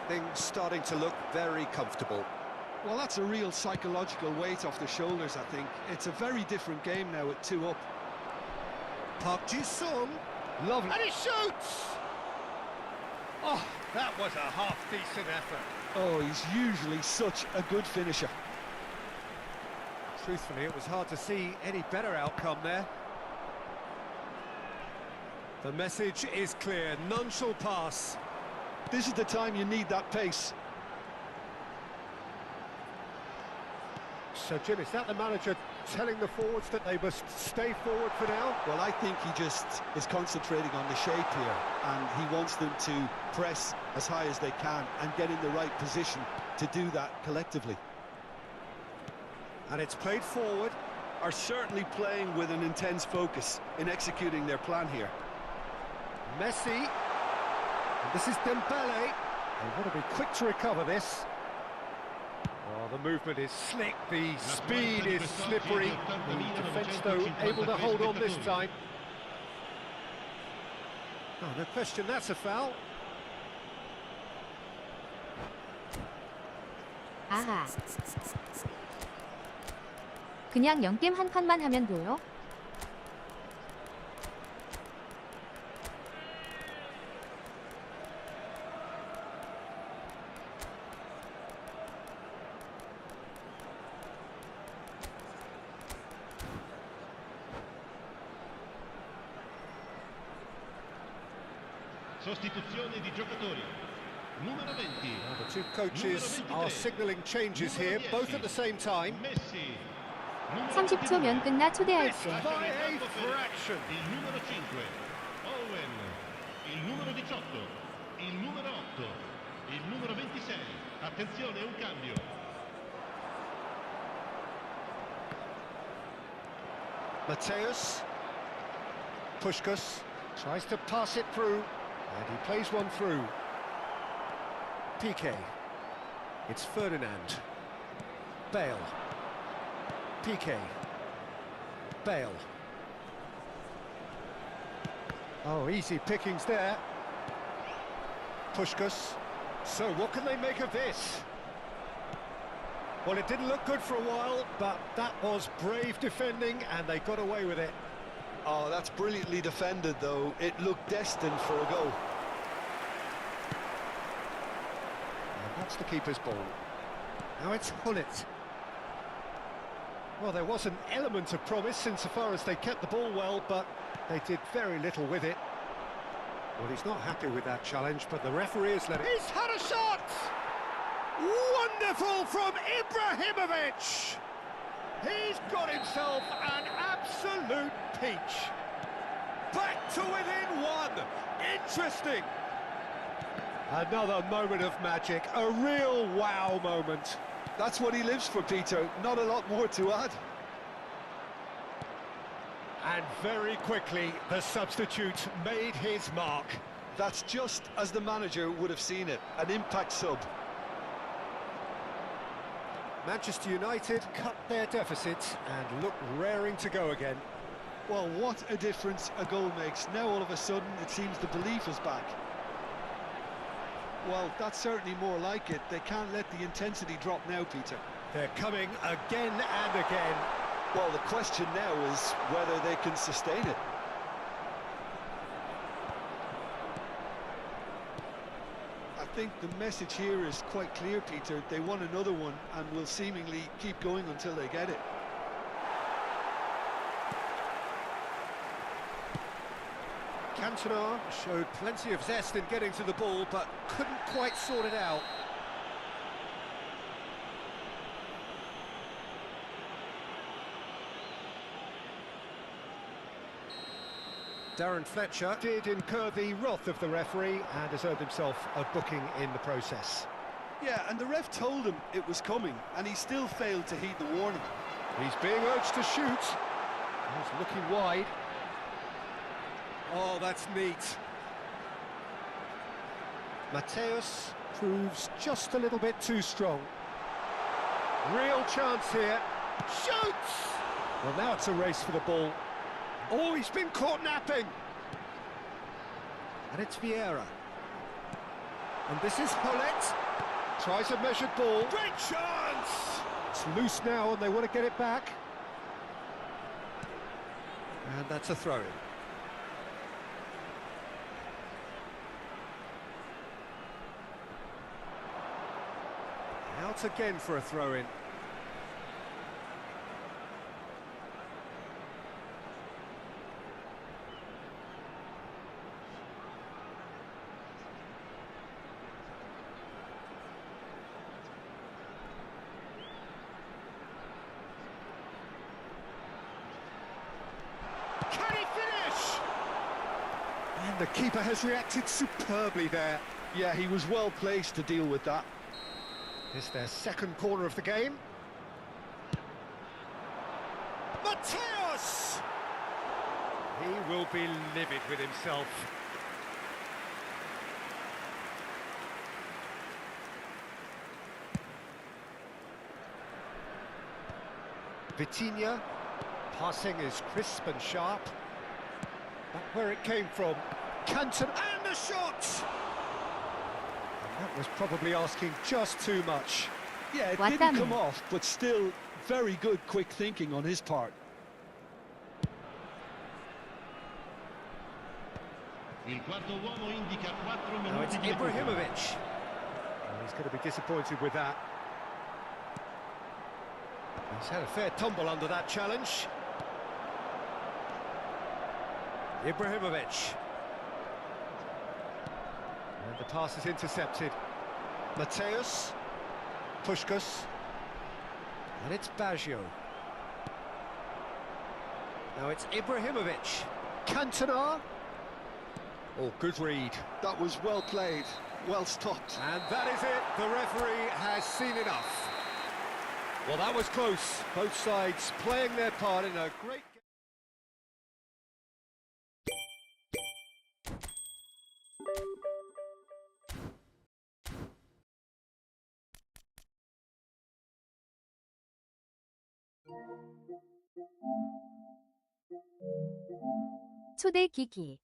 Things starting to look very comfortable. Well, that's a real psychological weight off the shoulders, I think. It's a very different game now at 2 up. Park Ji-sung, lovely. And he shoots! Oh, that was a half-decent effort. Oh, he's usually such a good finisher. Truthfully, it was hard to see any better outcome there. The message is clear, none shall pass. This is the time you need that pace. So, Jim, is that the manager telling the forwards that they must stay forward for now? Well, I think he just is concentrating on the shape here, and he wants them to press as high as they can and get in the right position to do that collectively. And it's played forward. Are certainly playing with an intense focus in executing their plan here. Messi. And this is Dembele. They want to be quick to recover this. Oh, the movement is slick, the speed is slippery. The defence, though, able to hold on this time. Oh, no question, that's a foul. 아하. 그냥 0게임 한 판만 하면 돼요? Sostituzione di giocatori. Numero 20. The two coaches are signalling changes here, both at the same time. Messi. 30초면 끝나 초대할게. By a fraction. Il numero 5. Owen. Il numero 18. Il numero 8. Il numero 26. Attenzione, un cambio. Mateus. Puskás tries to pass it through. And he plays one through. Piqué. It's Ferdinand. Bale. Piqué. Bale. Oh, easy pickings there. Puskás. So what can they make of this? Well, it didn't look good for a while, but that was brave defending and they got away with it. Oh, that's brilliantly defended, though. It looked destined for a goal. And that's the keeper's ball. Now it's Hullet. Well, there was an element of promise insofar as they kept the ball well, but they did very little with it. Well, he's not happy with that challenge, but the referee has let it... He's had a shot! Wonderful from Ibrahimovic! He's got himself an absolute peach. Back to within one. Interesting. Another moment of magic, a real wow moment. That's what he lives for, Peter. Not a lot more to add. And very quickly, the substitute made his mark. That's just as the manager would have seen it, an impact sub. Manchester United cut their deficit and look raring to go again. Well, what a difference a goal makes. Now all of a sudden it seems the belief is back. Well, that's certainly more like it. They can't let the intensity drop now, Peter. They're coming again and again. Well, the question now is whether they can sustain it. I think the message here is quite clear, Peter. They want another one and will seemingly keep going until they get it. Cantona showed plenty of zest in getting to the ball, but couldn't quite sort it out. Darren Fletcher did incur the wrath of the referee and has earned himself a booking in the process. Yeah, and the ref told him it was coming, and he still failed to heed the warning. He's being urged to shoot. He's looking wide. Oh, that's neat. Mateus proves just a little bit too strong. Real chance here. Shoots! Well, now it's a race for the ball. Oh, he's been caught napping. And it's Vieira. And this is Hullet. Tries a measured ball. Great chance! It's loose now and they want to get it back. And that's a throw-in. Out again for a throw-in. Can he finish? And the keeper has reacted superbly there. Yeah, he was well placed to deal with that. It's their second corner of the game. Mateus! He will be livid with himself. Vitinha, passing is crisp and sharp. But where it came from, Cantona, and the shot! That was probably asking just too much. Yeah, it What didn't the- come off, but still very good quick thinking on his part. Il quarto uomo indica 4 Now it's minuti di recupero. Ibrahimovic. And he's going to be disappointed with that. He's had a fair tumble under that challenge. Ibrahimovic. And the pass is intercepted. Mateus. Puskás. And it's Baggio. Now it's Ibrahimovic. Cantona. Oh, good read. That was well played, well stopped. And that is it. The referee has seen enough. Well, that was close. Both sides playing their part in a great game. 초대 기기.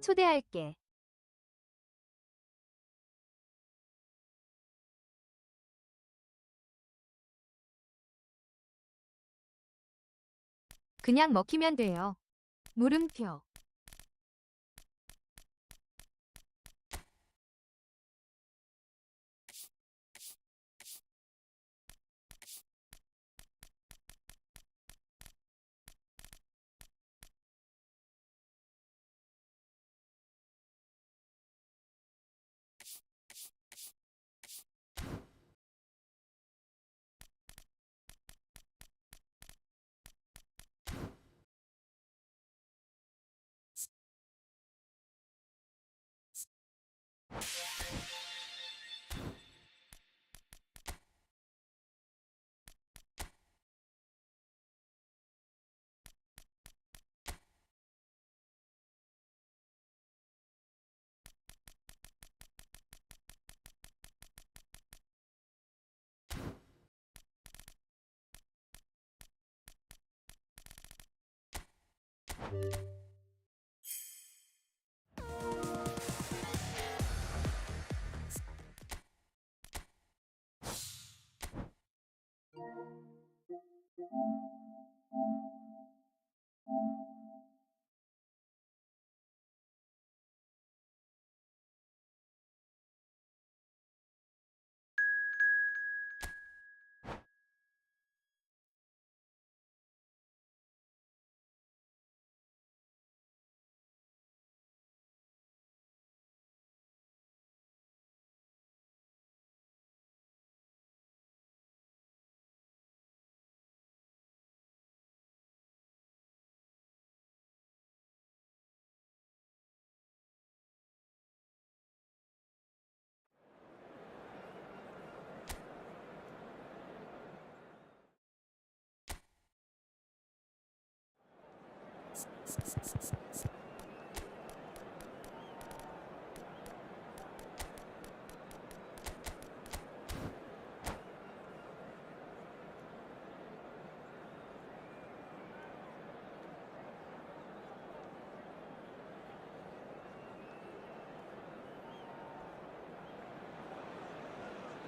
초대할게. 그냥 먹히면 돼요. 물음표.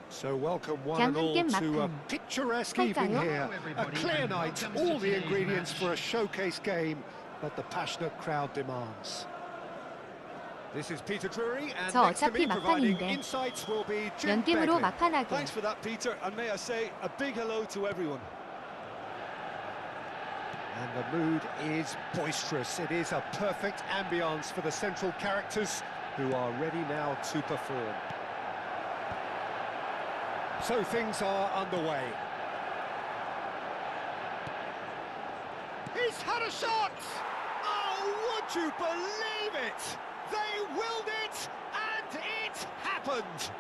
So welcome one and all to a picturesque evening here. A clear night, all the ingredients for a showcase game that the passionate crowd demands. This is Peter Drury, and 저 next to me 어차피 providing 막판인데 insights will be Jim 연김으로 Begley. 막판하게. Thanks for that, Peter, and may I say a big hello to everyone. And the mood is boisterous. It is a perfect ambience for the central characters who are ready now to perform. So things are underway. He's had a shot! Oh, would you believe it? They willed it, and it happened!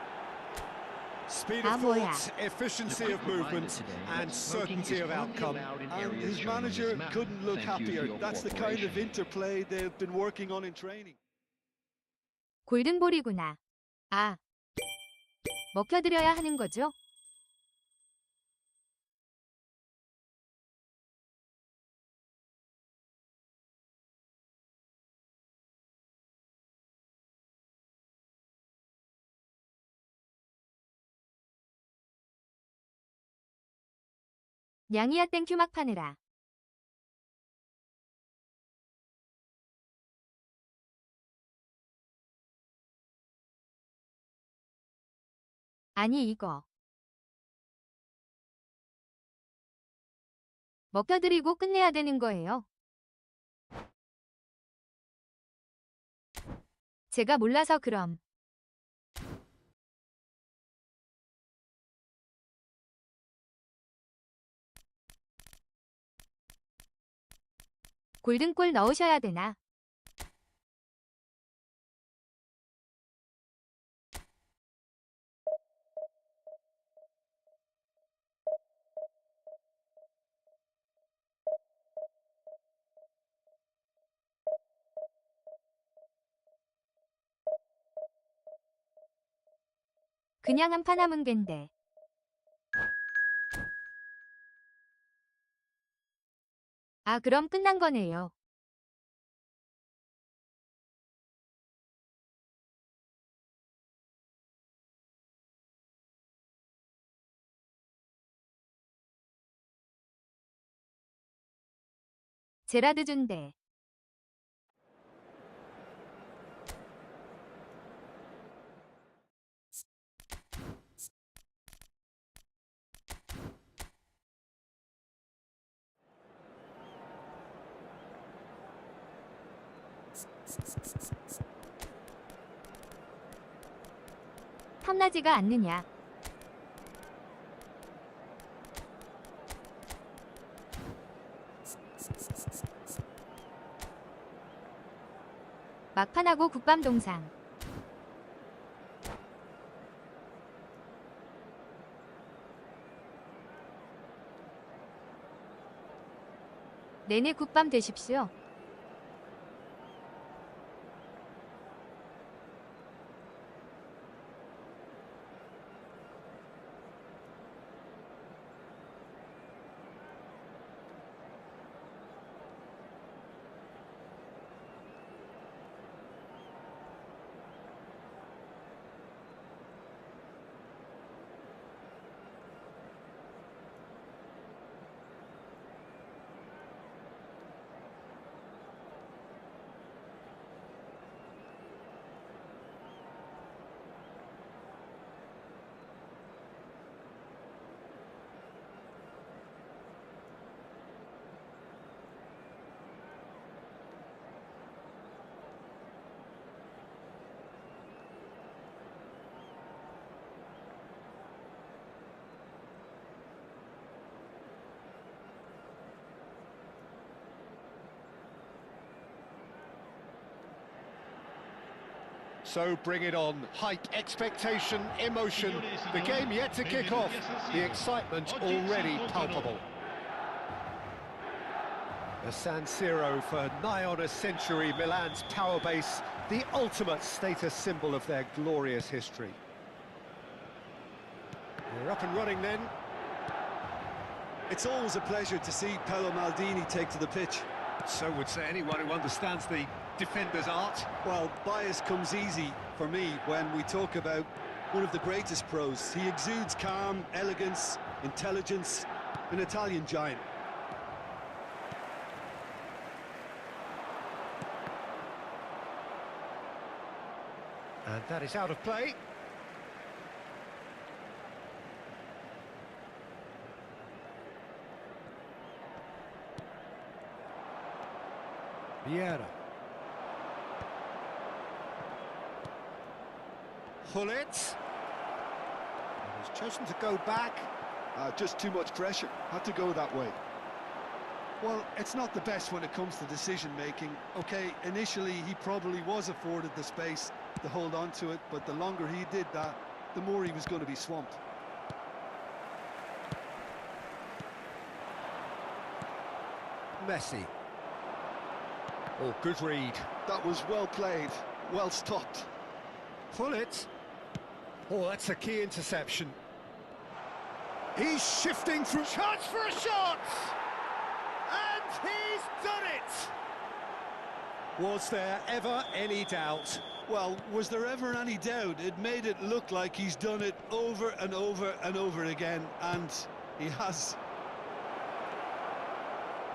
Speed of thought, efficiency of movement, and certainty of outcome. And his manager couldn't look happier. That's the kind of interplay they've been working on in training. 골든볼이구나. 아, 먹혀드려야 하는 거죠? 양이야 땡큐 막판해라. 아니 이거. 먹혀드리고 끝내야 되는 거예요. 제가 몰라서 그럼. 골든골 넣으셔야 되나? 그냥 한 판 하면 갠데. 아, 그럼 끝난 거네요. 제라드 준대. 탐나지가 않느냐. 막판하고 국밤 동상. 내내 국밤 되십시오. So bring it on. Hype, expectation, emotion. The game yet to kick off. The excitement already palpable. The San Siro for nigh on a century, Milan's power base, the ultimate status symbol of their glorious history. We're up and running then. It's always a pleasure to see Paolo Maldini take to the pitch. So would say anyone who understands the defender's art. Well, bias comes easy for me when we talk about one of the greatest pros. He exudes calm, elegance, intelligence, an Italian giant. And that is out of play. Vieira. Hullet. He's chosen to go back. Just too much pressure. Had to go that way. Well, it's not the best when it comes to decision-making. Okay, initially he probably was afforded the space to hold on to it, but the longer he did that, the more he was going to be swamped. Messi. Oh, good read. That was well played, well stopped. Hullet. Oh, that's a key interception. He's shifting through. Chance for a shot! And he's done it! Was there ever any doubt? Well, was there ever any doubt? It made it look like he's done it over and over and over again, and he has.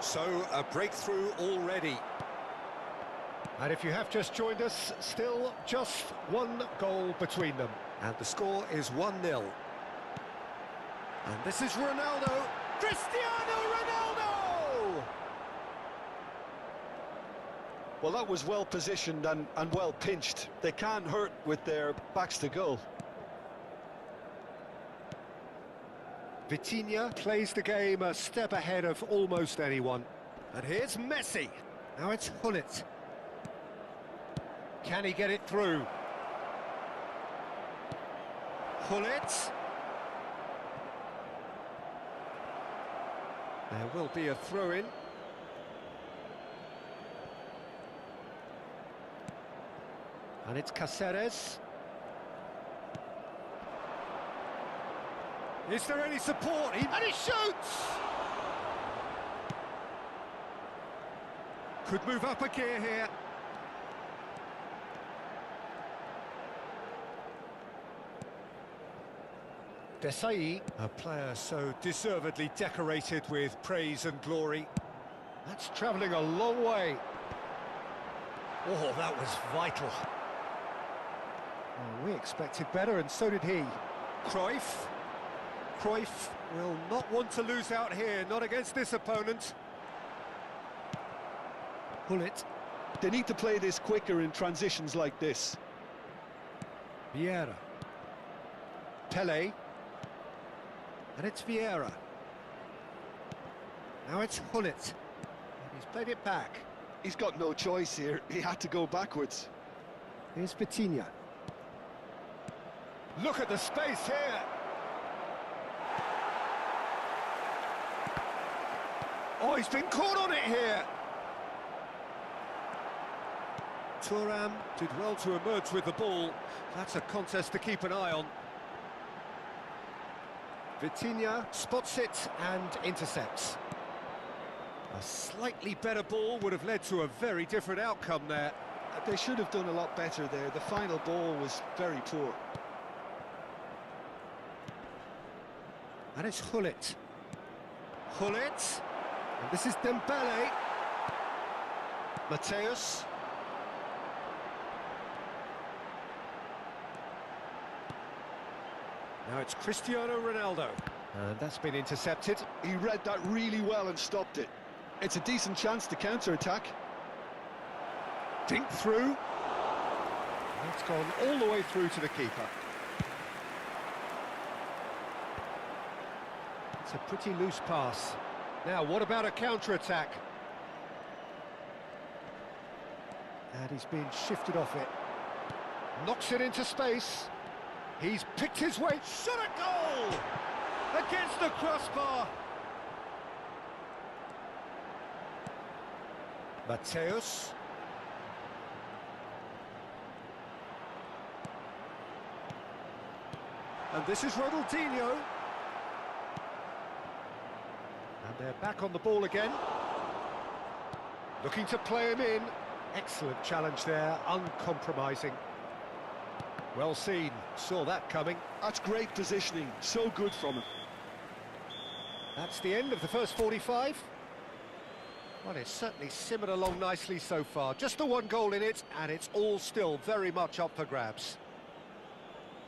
So, a breakthrough already. And if you have just joined us, still just one goal between them. And the score is 1-0. And this is Ronaldo. Cristiano Ronaldo! Well, that was well positioned and well pinched. They can't hurt with their backs to goal. Vitinha plays the game a step ahead of almost anyone. And here's Messi. Now it's Hullet. Can he get it through? Hullet. There will be a throw-in. And it's Cáceres. Is there any support? And he shoots! Could move up a gear here. Desai, a player so deservedly decorated with praise and glory. That's travelling a long way. Oh, that was vital. Well, we expected better, and so did he. Cruyff. Cruyff will not want to lose out here, not against this opponent. Gullit. They need to play this quicker in transitions like this. Vieira. Pele. And it's Vieira. Now it's Gullit. And he's played it back. He's got no choice here. He had to go backwards. Here's Vitinha. Look at the space here. Oh, he's been caught on it here. Thuram did well to emerge with the ball. That's a contest to keep an eye on. Vitinha spots it and intercepts. A slightly better ball would have led to a very different outcome there. They should have done a lot better there. The final ball was very poor. And it's Gullit. Gullit. And this is Dembele. Mateus. Now it's Cristiano Ronaldo. And that's been intercepted. He read that really well and stopped it. It's a decent chance to counter-attack. Dink through. It's gone all the way through to the keeper. It's a pretty loose pass. Now, what about a counter-attack? And he's being shifted off it. Knocks it into space. He's picked his way. Shot a goal! Against the crossbar. Mateus. And this is Ronaldinho. And they're back on the ball again. Looking to play him in. Excellent challenge there, uncompromising. Well seen, saw that coming. That's great positioning, so good from him. That's the end of the first 45. Well, it's certainly simmered along nicely so far. Just the one goal in it, and it's all still very much up for grabs.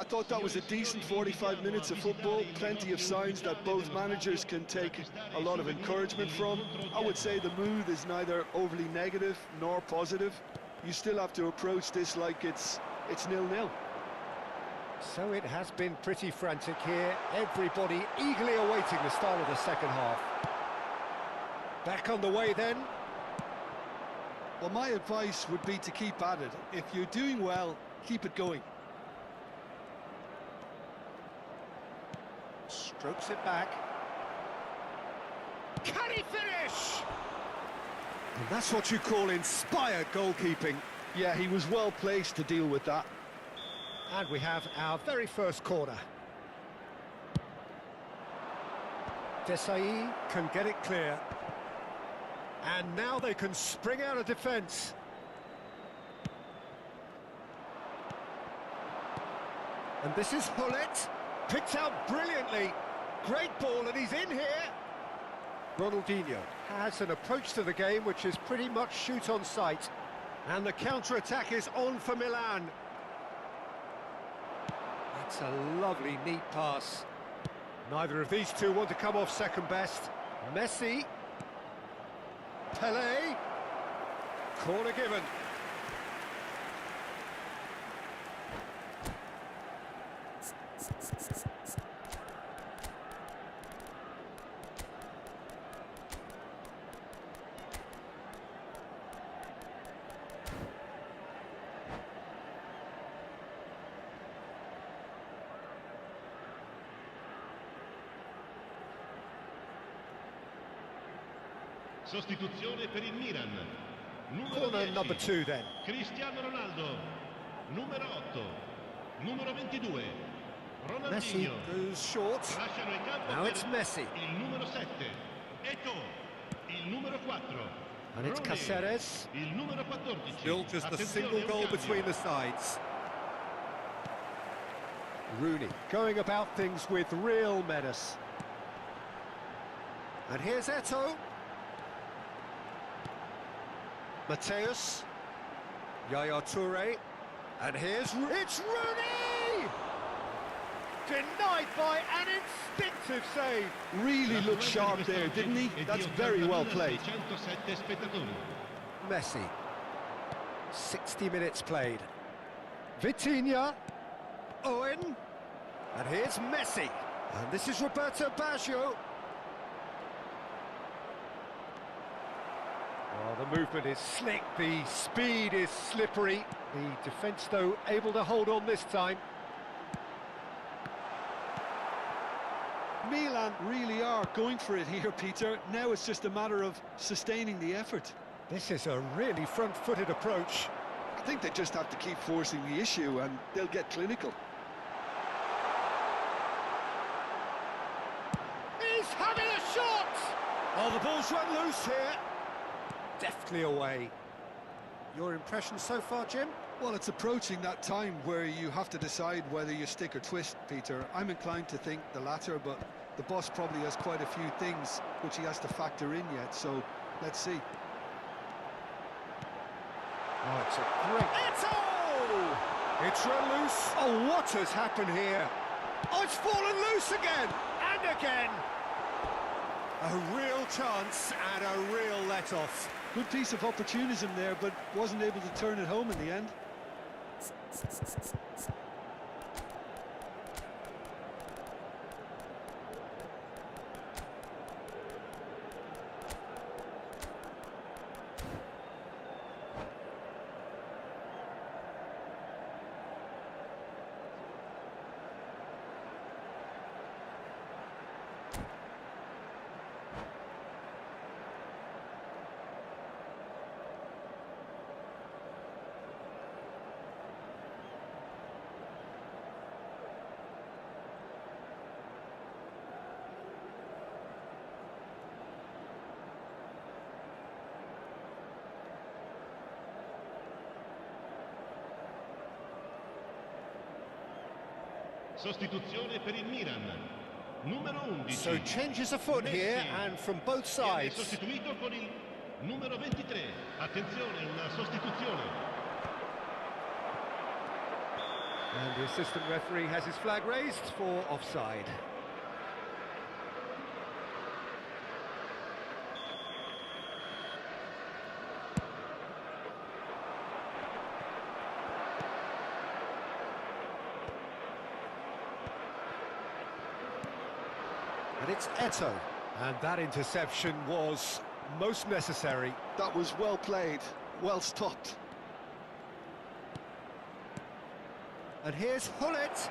I thought that was a decent 45 minutes of football. Plenty of signs that both managers can take a lot of encouragement from. I would say the mood is neither overly negative nor positive. You still have to approach this like it's 0-0. So it has been pretty frantic here. Everybody eagerly awaiting the start of the second half. Back on the way then. Well, my advice would be to keep at it. If you're doing well, keep it going. Strokes it back. Can he finish? And that's what you call inspired goalkeeping. Yeah, he was well placed to deal with that. And we have our very first corner. Desai can get it clear. And now they can spring out of defence. And this is Gullit. Picked out brilliantly. Great ball, and he's in here. Ronaldinho has an approach to the game which is pretty much shoot on sight. And the counter-attack is on for Milan. That's a lovely, neat pass. Neither of these two want to come off second best. Messi. Pele. Corner given. Sostituzione per il Milan. Corner 10, number 2 then. Cristiano Ronaldo. Numero 8. Numero 22. Messi Ronaldinho. goes short. Lasciano in campo Now per it's Messi. il numero 7. Eto'o. Il numero 4. And it's Rooney. Caceres. Il numero 14. Still just a Attenzione, single un goal cambio. between the sides. Rooney going about things with real menace. And here's Eto'o. Mateus. Yaya Toure. And it's Rooney! Denied by an instinctive save. Really looked sharp there, didn't he? That's very well played. 607 spettatori. Messi. 60 minutes played. Vitinha. Owen. And here's Messi. And this is Roberto Baggio. Oh, the movement is slick, the speed is slippery. The defence, though, able to hold on this time. Milan really are going for it here, Peter. Now it's just a matter of sustaining the effort. This is a really front-footed approach. I think they just have to keep forcing the issue and they'll get clinical. He's having a shot! Oh, the ball's run loose here. Deftly away. Your impression so far, Jim? Well, it's approaching that time where you have to decide whether you stick or twist, Peter. I'm inclined to think the latter, but the boss probably has quite a few things which he has to factor in yet, so let's see. Oh, it's a great... It's run loose. Oh, what has happened here? Oh, it's fallen loose again! And again! A real chance and a real let-off. Good piece of opportunism there, but wasn't able to turn it home in the end. Sostituzione per il Milan. Numero 11. So changes afoot here and from both sides. Sostituito con il numero 23. Attenzione, una sostituzione. And the assistant referee has his flag raised for offside. And it's Eto. And that interception was most necessary. That was well played, well stopped. And here's Hullet.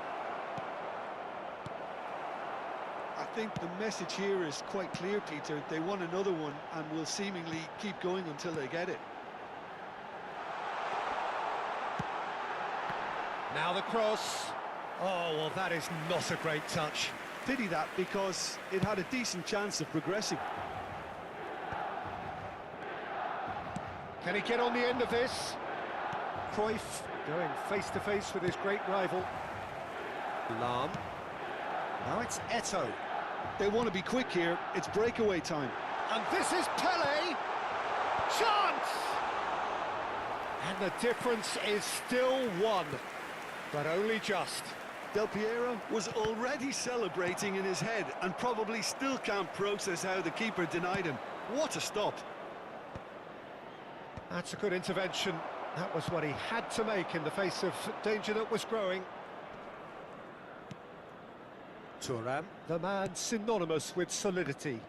I think the message here is quite clear, Peter. They want another one and will seemingly keep going until they get it. Now the cross. Oh, well, that is not a great touch. Pity that, because it had a decent chance of progressing. Can he get on the end of this? Cruyff going face-to-face with his great rival. Lahm. Now it's Eto. They want to be quick here. It's breakaway time. And this is Pele. Chance! And the difference is still one, but only just. Del Piero was already celebrating in his head and probably still can't process how the keeper denied him. What a stop. That's a good intervention. That was what he had to make in the face of danger that was growing. Thuram, the man synonymous with solidity.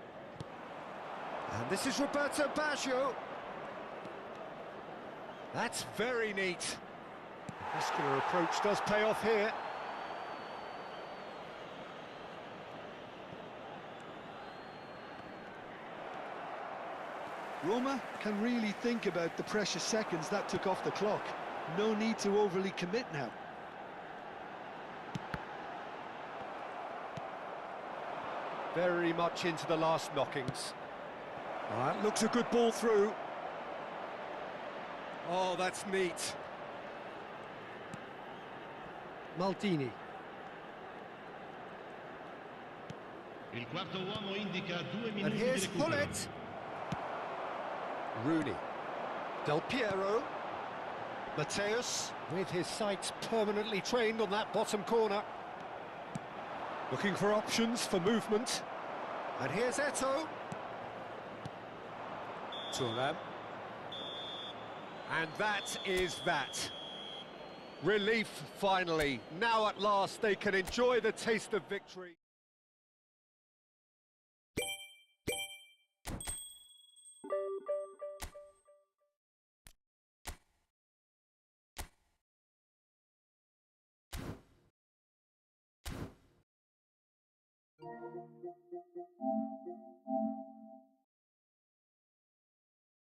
And this is Roberto Baggio. That's very neat. Muscular approach does pay off here. Roma can really think about the precious seconds that took off the clock. No need to overly commit now. Very much into the last knockings. That looks a good ball through. Oh, that's neat. Maldini. Il quarto uomo indica 2 minuti And di here's recupero. Hullet. Rooney. Del Piero. Mateus, with his sights permanently trained on that bottom corner. Looking for options for movement. And here's Eto'o. Thuram. And that is that. Relief, finally. Now at last they can enjoy the taste of victory.